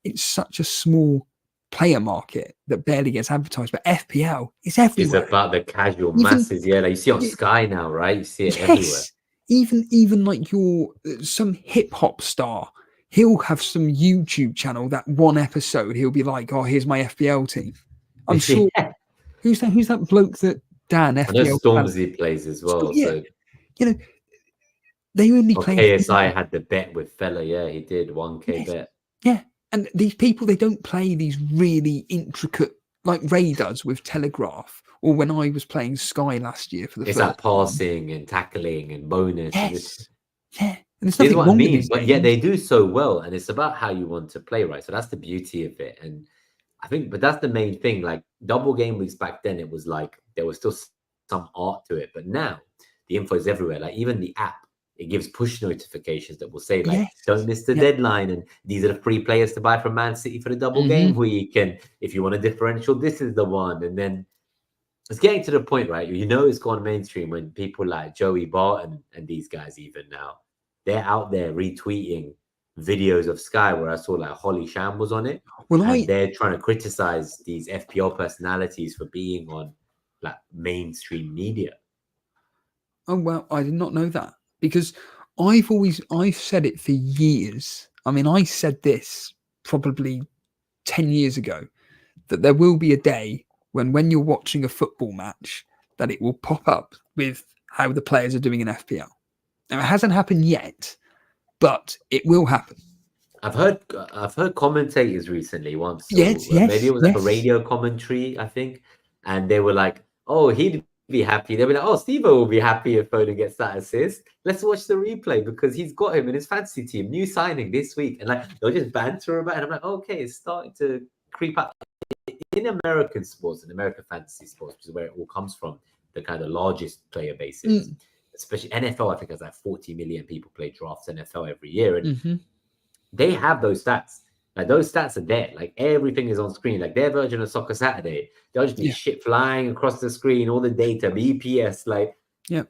It's such a small player market that barely gets advertised. But FPL is everywhere. It's about the casual masses. Yeah, like you see on Sky now, right? You see it everywhere. Even like some hip hop star. He'll have some YouTube channel that one episode he'll be like, "Oh, here's my FPL team." I'm sure. Who's that bloke that Dan FPL? I know Stormzy plays as well. So they only play. KSI had the bet with Fella. Yeah, he did 1K bet. Yeah, and these people, they don't play these really intricate like Ray does with Telegraph, or when I was playing Sky last year for the it's like passing and tackling and bonus. Yes. And this is what I mean, but yeah, they do so well, and it's about how you want to play, right? So that's the beauty of it, and I think, but that's the main thing. Like double game weeks back then, it was like there was still some art to it, but now the info is everywhere. Like even the app, it gives push notifications that will say like, don't miss the deadline, and these are the free players to buy from Man City for the double game week, and if you want a differential, this is the one. And then it's getting to the point, right? It's gone mainstream when people like Joey Barton and these guys even now, they're out there retweeting videos of Sky where I saw like Holly Sham was on it. They're trying to criticize these FPL personalities for being on like mainstream media. Oh, well, I did not know that because I've said it for years. I mean, I said this probably 10 years ago that there will be a day when you're watching a football match that it will pop up with how the players are doing in FPL. Now, it hasn't happened yet, but it will happen. I've heard commentators recently once, Yes, or maybe yes, it was like a yes. radio commentary, I think, and they were like, "Oh, he'd be happy." They'll be like, "Oh, Steve-O will be happy if Foden gets that assist. Let's watch the replay because he's got him in his fantasy team, new signing this week." And like they'll just banter about it. And I'm like, "Okay, it's starting to creep up in American sports and American fantasy sports, which is where it all comes from. The kind of largest player bases, especially NFL. I think has like 40 million people play drafts NFL every year, and they have those stats. Like those stats are there. Like everything is on screen. Like their version of Soccer Saturday, there'll just be Yeah. shit flying across the screen, all the data, BPS, like Yeah.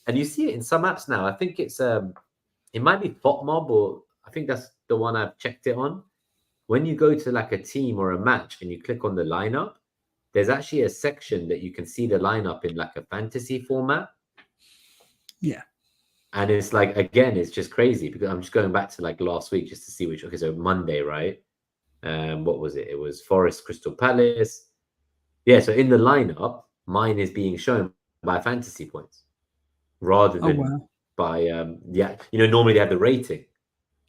and you see it in some apps now. I think it might be FotMob, or I think that's the one I've checked it on. When you go to like a team or a match and you click on the lineup, there's actually a section that you can see the lineup in like a fantasy format. Yeah. And it's like, again, it's just crazy because I'm just going back to like last week just to see which. Okay, so Monday, right? What was it? It was Forest Crystal Palace. Yeah, so in the lineup, mine is being shown by fantasy points rather Oh than wow. by yeah. Normally they have the rating.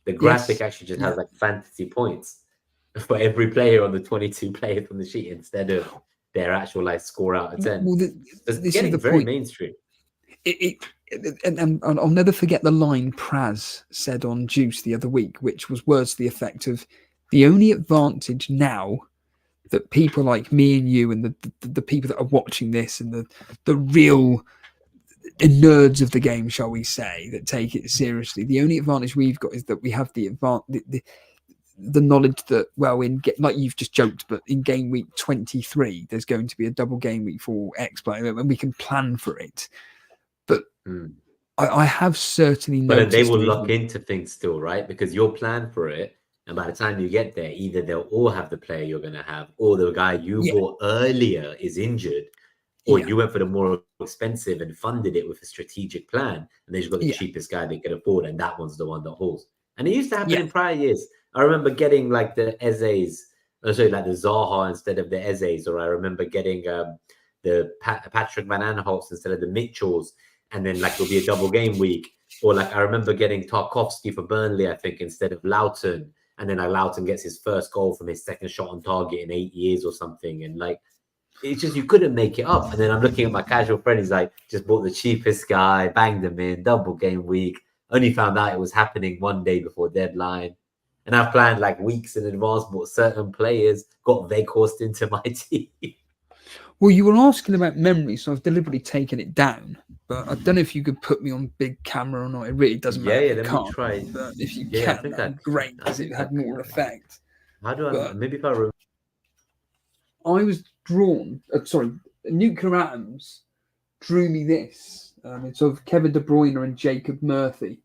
The graphic Yes. actually just Yeah. has like fantasy points for every player on the 22 players on the sheet instead of their actual like score out of 10. Well, It's this is getting the very point. mainstream. And I'll never forget the line Praz said on Juice the other week, which was words to the effect of, "The only advantage now that people like me and you and the people that are watching this and the real nerds of the game, shall we say, that take it seriously, the only advantage we've got is that we have the knowledge that, well, like you've just joked, but in game week 23 there's going to be a double game week for X player and we can plan for it." But I have certainly But then they noticed will lock into things still, right? Because you'll plan for it, and by the time you get there, either they'll all have the player you're going to have, or the guy you yeah, bought earlier is injured, or yeah, you went for the more expensive and funded it with a strategic plan, and they just got the yeah, cheapest guy they could afford, and that one's the one that holds. And it used to happen yeah, in prior years. I remember getting like the Ezes, sorry, like the Zaha instead of the Ezes, or I remember getting the Patrick Van Aanholts instead of the Mitchells, and then like it'll be a double game week. Or like I remember getting Tarkovsky for Burnley, I think, instead of Loughton. And then like Loughton gets his first goal from his second shot on target in 8 years or something. And like it's just you couldn't make it up. And then I'm looking at my casual friend, he's like, just bought the cheapest guy, banged him in, double game week. Only found out it was happening one day before deadline. And I've planned like weeks in advance, bought certain players, got Veghorst into my team. Well, you were asking about memory, so I've deliberately taken it down. But I don't know if you could put me on big camera or not. It really doesn't matter if you Let me can't. try. But if you Yeah, I can, think that'd I be can. great I because it think I had more can. effect. How do I, But maybe if I remember. I was drawn. Sorry, Nuclear Atoms drew me this. It's of Kevin De Bruyne and Jacob Murphy,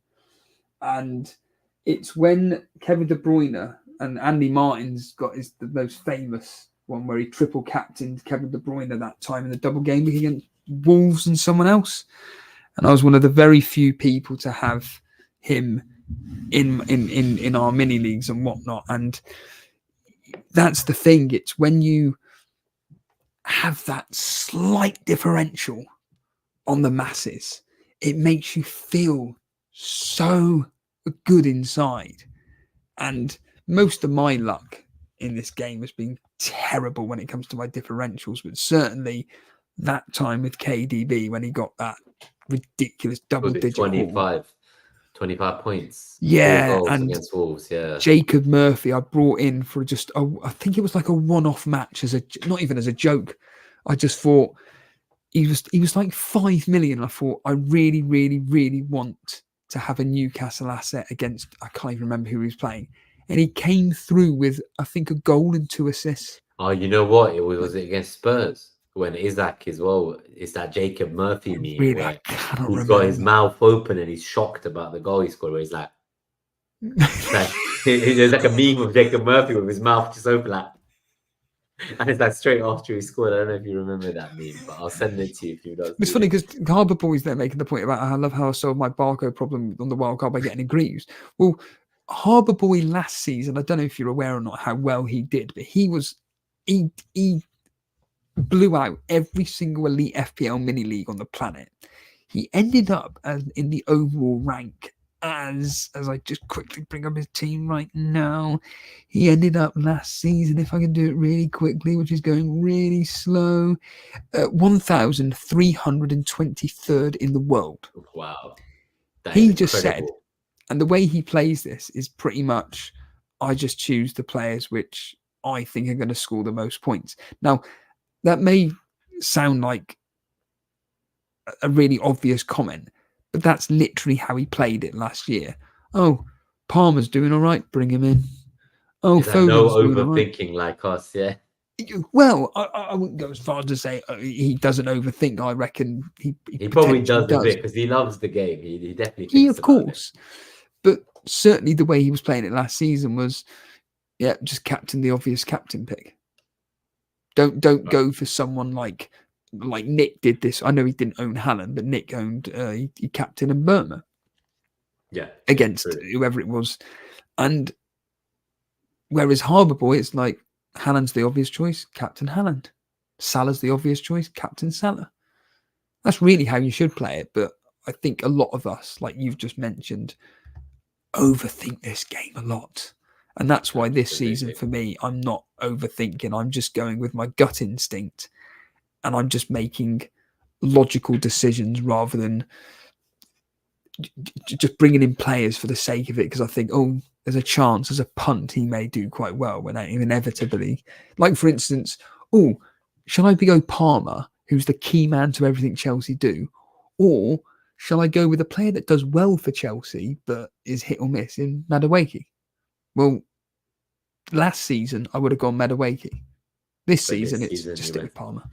and it's when Kevin De Bruyne and Andy Martin's got the most famous one where he triple captained Kevin De Bruyne that time in the double game week against Wolves and someone else. And I was one of the very few people to have him in our mini leagues and whatnot. And that's the thing. It's when you have that slight differential on the masses, it makes you feel so good inside. And most of my luck in this game has been terrible when it comes to my differentials, but certainly that time with KDB when he got that ridiculous double Was it digit haul. 25 points, 4 Yeah, goals and against Wolves. Yeah. Jacob Murphy I brought in for just I think it was like a one-off match, as a not even as a joke. I just thought he was like 5 million. I thought I really, really, really want to have a Newcastle asset against, I can't even remember who he was playing. And he came through with, I think, a goal and 2 assists. Oh, you know what? Was it against Spurs when Isaac as well? It's that Jacob Murphy meme Really, I where cannot he's got his remember. mouth open and he's shocked about the goal he scored. Where he's like, there's like a meme of Jacob Murphy with his mouth just open, like, and it's like straight after he scored. I don't know if you remember that meme, but I'll send it to you if you don't It's see funny it. because Harbour Boys, they're making the point about, I love how I solved my barcode problem on the Wildcard by getting Greaves. Well, Harbour Boy last season, I don't know if you're aware or not how well he did, but he blew out every single Elite FPL mini league on the planet. He ended up in the overall rank as I just quickly bring up his team right now, he ended up last season, if I can do it really quickly, which is going really slow, 1,323rd in the world. Wow. That is He just said, incredible. and the way he plays this is pretty much, I just choose the players which I think are going to score the most points. Now, that may sound like a really obvious comment, but that's literally how he played it last year. Oh, Palmer's doing all right, bring him in. Oh, Is that no Foden's doing all right. overthinking like us? Yeah. Well, I wouldn't go as far as to say he doesn't overthink. I reckon he probably potentially does a bit because he loves the game. He definitely He, thinks of about it. course, but certainly the way he was playing it last season was, yeah, just captain the obvious captain pick. Don't go for someone like Nick did this. I know he didn't own Haaland, but Nick owned he captain and Burma. Yeah, against whoever it was, and whereas Harbour Boy, it's like Haaland's the obvious choice, captain Haaland. Salah's the obvious choice, captain Salah. That's really how you should play it, but I think a lot of us, like you've just mentioned, overthink this game a lot. And that's why this season for me, I'm not overthinking. I'm just going with my gut instinct and I'm just making logical decisions rather than just bringing in players for the sake of it. Because I think, oh, there's a chance, there's a punt he may do quite well when inevitably, like for instance, oh, shall I go Palmer, who's the key man to everything Chelsea do? Or shall I go with a player that does well for Chelsea but is hit or miss in Madueke? Well, last season I would have gone Madueke. This season it's just stick with Palmer.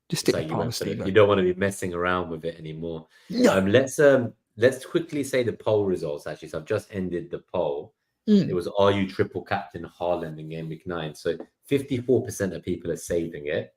Just stick with Palmer, Steve. You don't want to be messing around with it anymore. No. Let's quickly say the poll results actually. So I've just ended the poll. It was, are you triple captain Haaland in Gameweek 9? So 54% of people are saving it.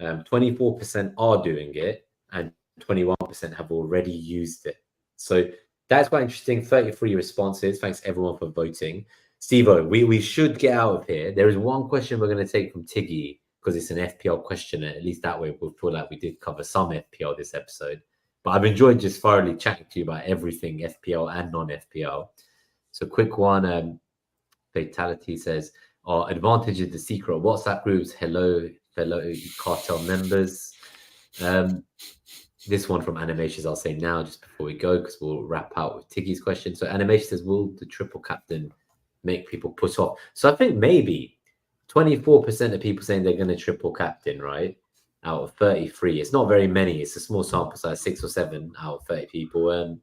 24% are doing it, and 21% have already used it. So that's quite interesting. 33 responses. Thanks everyone for voting. Steve-O, we should get out of here. There is one question we're going to take from Tiggy because it's an FPL question, and at least that way we'll feel like we did cover some FPL this episode. But I've enjoyed just thoroughly chatting to you about everything FPL and non-FPL. So quick one, Fatality says, our advantage is the secret WhatsApp groups. Hello, fellow cartel members. This one from Animations I'll say now just before we go because we'll wrap out with Tiggy's question. So Animation says, will the triple captain make people put off? So I think maybe 24% of people saying they're going to triple captain, right? Out of 33. It's not very many. It's a small sample size, 6 or 7 out of 30 people.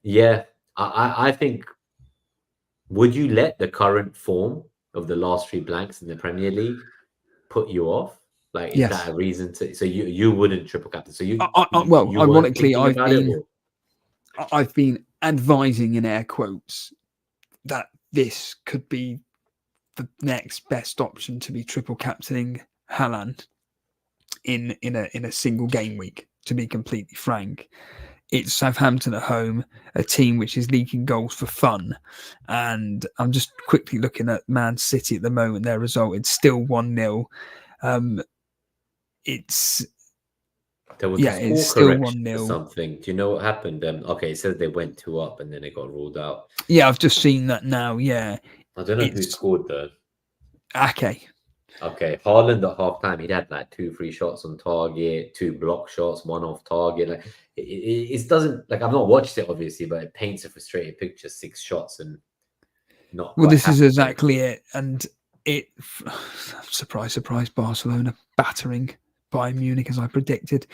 Yeah, I think, would you let the current form of the last 3 blanks in the Premier League put you off? Like, is that a reason to? So you wouldn't triple captain. So ironically, I've been advising in air quotes that this could be the next best option to be triple captaining Haaland in a single game week. To be completely frank, it's Southampton at home, a team which is leaking goals for fun, and I'm just quickly looking at Man City at the moment. Their result, it's still 1-0. It's still 1-0. Something. Do you know what happened? Okay, it says they went 2 up and then it got ruled out. Yeah, I've just seen that now. Yeah, I don't know who scored though. Okay, Haaland at half time, he'd had like 2 free shots on target, 2 block shots, 1 off target. Like it doesn't, like, I've not watched it obviously, but it paints a frustrated picture. 6 shots and not. Well, this is exactly it, and it. Surprise, Barcelona battering Bayern Munich as I predicted.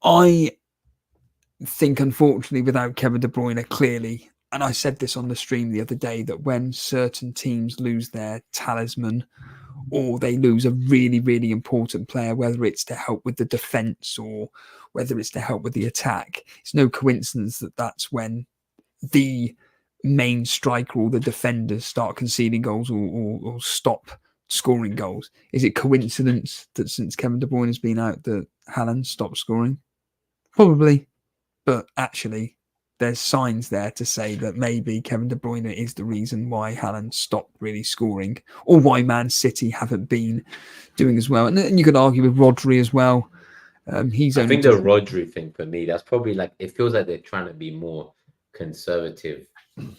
I think, unfortunately, without Kevin De Bruyne, clearly, and I said this on the stream the other day, that when certain teams lose their talisman or they lose a really, really important player, whether it's to help with the defense or whether it's to help with the attack, it's no coincidence that that's when the main striker or the defenders start conceding goals or stop scoring goals. Is it coincidence that since Kevin De Bruyne has been out that Haaland stopped scoring? Probably, but actually there's signs there to say that maybe Kevin De Bruyne is the reason why Haaland stopped really scoring, or why Man City haven't been doing as well. And you could argue with Rodri as well. I think the Rodri thing for me, that's probably like, it feels like they're trying to be more conservative,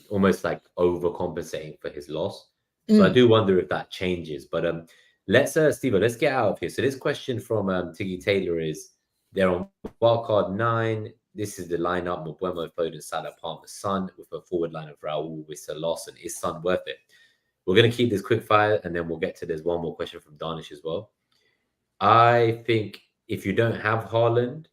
almost like overcompensating for his loss. So I do wonder if that changes. But let's Steve, let's get out of here. So this question from Tiggy Taylor is, they're on Wildcard 9. This is the lineup: Mbeumo, Foden, Salah, Palmer, Son, with a forward line of Raul, Wissa, Lawson. Is Son worth it? We're going to keep this quick fire, and then we'll get to there's one more question from Danish as well. I think if you don't have Haaland,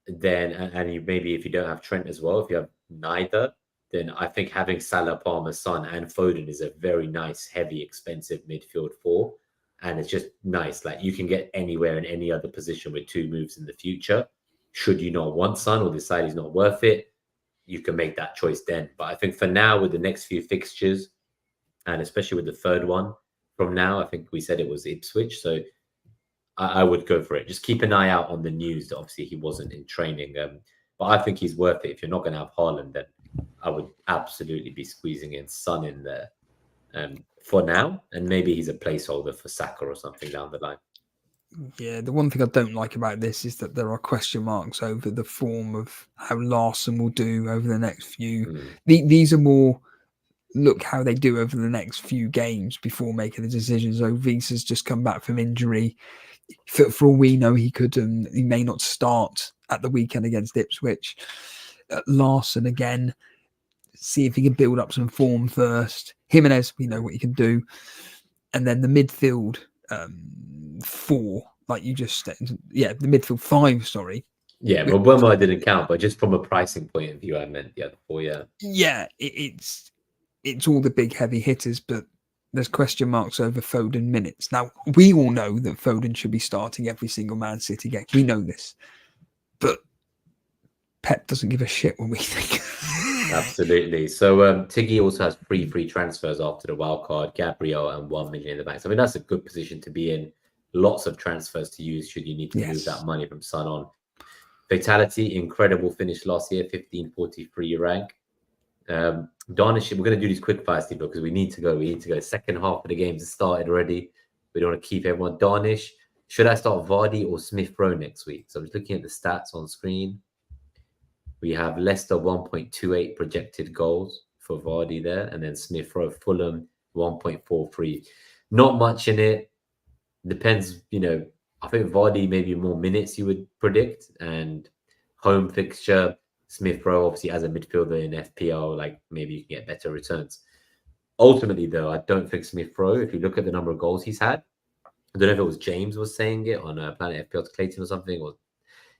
then and you maybe if you don't have Trent as well, if you have neither, then I think having Salah, Palmer, Son, and Foden is a very nice, heavy, expensive midfield four. And it's just nice. Like, you can get anywhere in any other position with 2 moves in the future. Should you not want Son or decide he's not worth it, you can make that choice then. But I think for now, with the next few fixtures, and especially with the third one from now, I think we said it was Ipswich. So I would go for it. Just keep an eye out on the news that obviously he wasn't in training. But I think he's worth it. If you're not going to have Haaland, then I would absolutely be squeezing in Son in there for now. And maybe he's a placeholder for Saka or something down the line. Yeah, the one thing I don't like about this is that there are question marks over the form of how Larson will do over the next few. These are more look how they do over the next few games before making the decisions. So Visa's just come back from injury. For all we know, he may not start at the weekend against Ipswich. Larson again, see if he can build up some form first. Jimenez, we know what he can do, and then the midfield 4, like you just said, the midfield 5. Sorry. Yeah, but Mbeumo didn't count, but just from a pricing point of view, I meant the other 4. Yeah, it's all the big heavy hitters, but there's question marks over Foden minutes. Now, we all know that Foden should be starting every single Man City game. We know this. But Pep doesn't give a shit what we think. Absolutely. So Tiggy also has free transfers after the wild card, Gabriel, and 1 million in the bank. So, I mean, that's a good position to be in. Lots of transfers to use should you need to move that money from Son on. Fatality, incredible finish last year, 1543 rank. Danish, we're going to do these quick fires, Steve, because we need to go. Second half of the games has started already. We don't want to keep everyone. Danish, should I start Vardy or Smith Rowe next week? So I'm just looking at the stats on screen. We have Leicester 1.28 projected goals for Vardy there, and then Smith Rowe, Fulham 1.43. Not much in it. Depends, I think Vardy maybe more minutes you would predict, and home fixture. Smith Rowe, obviously, as a midfielder in FPL, like maybe you can get better returns. Ultimately, though, I don't think Smith Rowe, if you look at the number of goals he's had, I don't know if it was James was saying it on Planet FPL to Clayton or something, or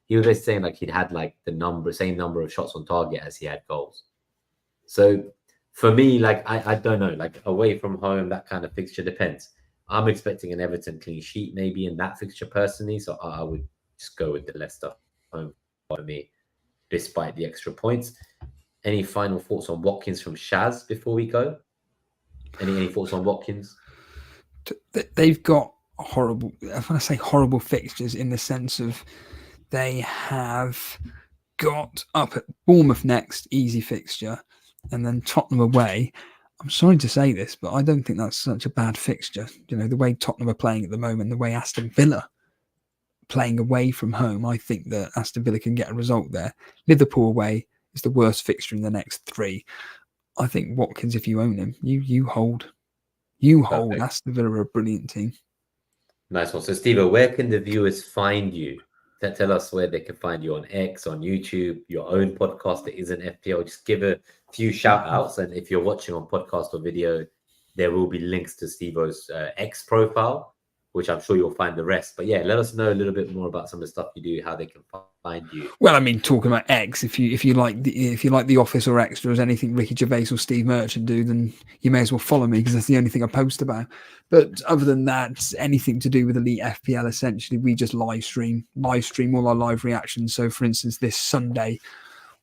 he was just saying like he'd had like the same number of shots on target as he had goals. So for me, like, I don't know, like away from home, that kind of fixture depends. I'm expecting an Everton clean sheet maybe in that fixture personally, so I would just go with the Leicester home for me, despite the extra points. Any final thoughts on Watkins from Shaz before we go? Any thoughts on Watkins? They've got horrible, I want to say horrible fixtures in the sense of they have got up at Bournemouth next, easy fixture, and then Tottenham away. I'm sorry to say this, but I don't think that's such a bad fixture. The way Tottenham are playing at the moment, the way Aston Villa playing away from home, I think that Aston Villa can get a result there. Liverpool away is the worst fixture in the next 3. I think Watkins, if you own him, you hold. You hold. Perfect. Aston Villa are a brilliant team. Nice one. So, Steve, where can the viewers find you? Tell us where they can find you on X, on YouTube, your own podcast that isn't FPL. Just give a few shout outs. And if you're watching on podcast or video, there will be links to Steve-O's X profile, which I'm sure you'll find the rest. But yeah, let us know a little bit more about some of the stuff you do, how they can find you. Well, I mean, talking about X, if you like The Office or Extras, anything Ricky Gervais or Steve Merchant do, then you may as well follow me because that's the only thing I post about. But other than that, anything to do with Elite FPL, essentially, we just live stream all our live reactions. So, for instance, this Sunday,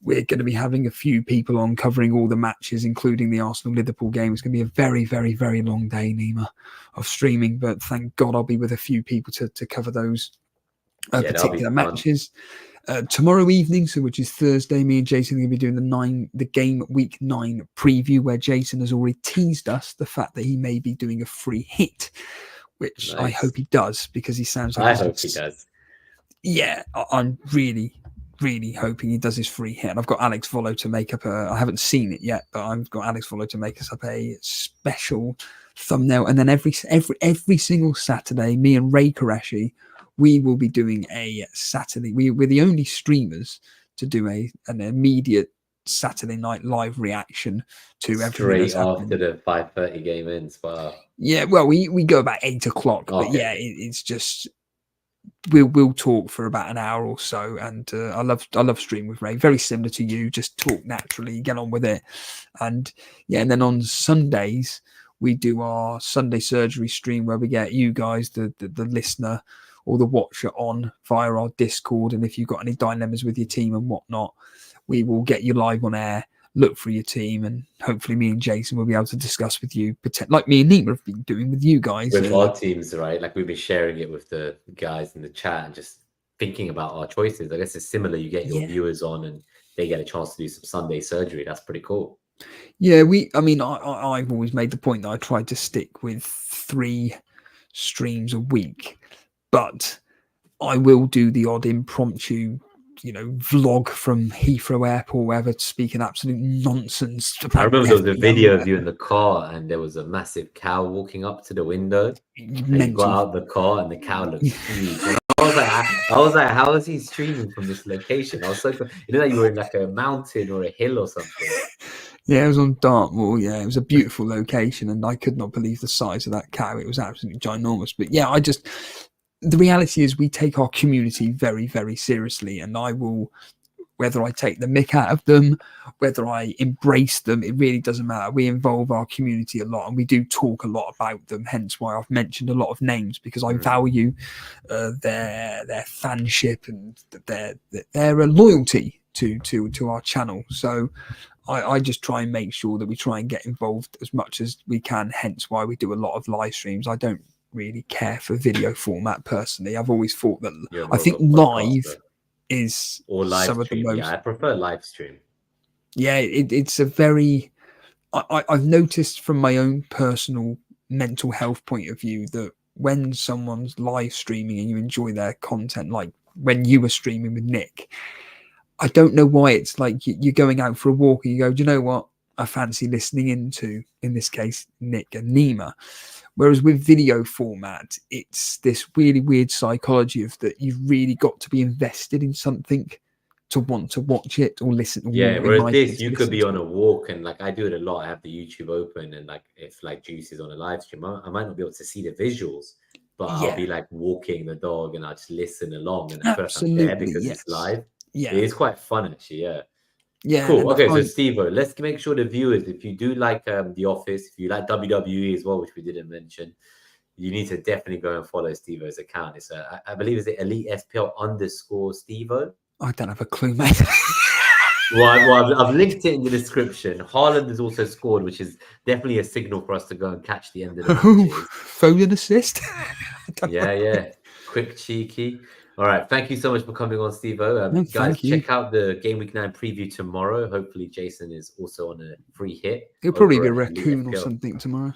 we're going to be having a few people on covering all the matches, including the Arsenal-Liverpool game. It's going to be a very, very, very long day, Nima, of streaming. But thank God I'll be with a few people to cover those particular matches. Tomorrow evening, which is Thursday, me and Jason are going to be doing the Gameweek 9 preview, where Jason has already teased us the fact that he may be doing a free hit, which I hope he does, because he sounds like I hope he does. Yeah, I'm really really hoping he does his free hit. And I've got Alex Volo to make up I haven't seen it yet, but I've got Alex Volo to make us up a special thumbnail. And then every single Saturday, me and Ray Qureshi, we will be doing a Saturday. We're the only streamers to do an immediate Saturday night live reaction to everything that's happening. After the 5:30 game ends. Wow. Yeah, well, we go about 8 o'clock, but yeah, it's just we'll talk for about an hour or so, and I love stream with Ray. Very similar to you, just talk naturally, get on with it, and yeah. And then on Sundays we do our Sunday surgery stream where we get you guys, the listener or the watcher, on via our Discord, and if you've got any dilemmas with your team and whatnot, we will get you live on air, look for your team, and hopefully me and Jason will be able to discuss with you, like me and Nima have been doing with you guys. With our teams, right? Like we've been sharing it with the guys in the chat and just thinking about our choices. I guess it's similar. You get your viewers on and they get a chance to do some Sunday surgery. That's pretty cool. Yeah, I've always made the point that I tried to stick with 3 streams a week, but I will do the odd impromptu, vlog from Heathrow Airport, wherever, speaking absolute nonsense. I remember there was a video of you in the car, and there was a massive cow walking up to the window. And you got out the car, and the cow looked huge. And I was like, how is he streaming from this location? I was so, like you were in like a mountain or a hill or something. Yeah, it was on Dartmoor. Yeah, it was a beautiful location, and I could not believe the size of that cow. It was absolutely ginormous. But yeah, the reality is we take our community very, very seriously, and I will, whether I take the mick out of them, whether I embrace them, it really doesn't matter. We involve our community a lot, and we do talk a lot about them, hence why I've mentioned a lot of names, because I value their fanship and their loyalty to our channel. So I just try and make sure that we try and get involved as much as we can, hence why we do a lot of live streams. I don't really care for video format personally. I've always thought that I think live is some of the most. Yeah, I prefer live stream. Yeah, it's a very. I've noticed from my own personal mental health point of view that when someone's live streaming and you enjoy their content, like when you were streaming with Nick, I don't know why it's like you're going out for a walk and you go, do you know what? I fancy listening into, in this case, Nick and Nima. Whereas with video format, it's this really weird psychology of that you've really got to be invested in something to want to watch it or listen. Yeah, whereas this, you could be on a walk, and like I do it a lot. I have the YouTube open, and like if like Juice is on a live stream, I might not be able to see the visuals, but I'll be like walking the dog and I just listen along, and at first I'm there because it's live. Yeah, it is quite fun actually. Yeah. Yeah. Cool. Okay, so Steve-O, let's make sure the viewers, if you do like The Office, if you like WWE as well, which we didn't mention, you need to definitely go and follow Steve-O's account. It's I believe it's EliteFPL _Steve-O. I don't have a clue, mate. Well, I've linked it in the description. Haaland has also scored, which is definitely a signal for us to go and catch the end of the matches. Phone and assist. Yeah. Quick, cheeky. All right. Thank you so much for coming on, Steve-O. Guys, check out the Game Week 9 preview tomorrow. Hopefully, Jason is also on a free hit. He'll probably be a raccoon or something tomorrow.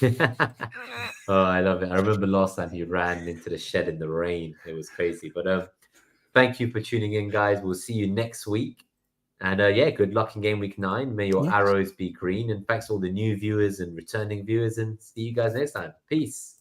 Oh, I love it. I remember last time he ran into the shed in the rain. It was crazy. But thank you for tuning in, guys. We'll see you next week. And good luck in Game Week 9. May your arrows be green. And thanks to all the new viewers and returning viewers. And see you guys next time. Peace.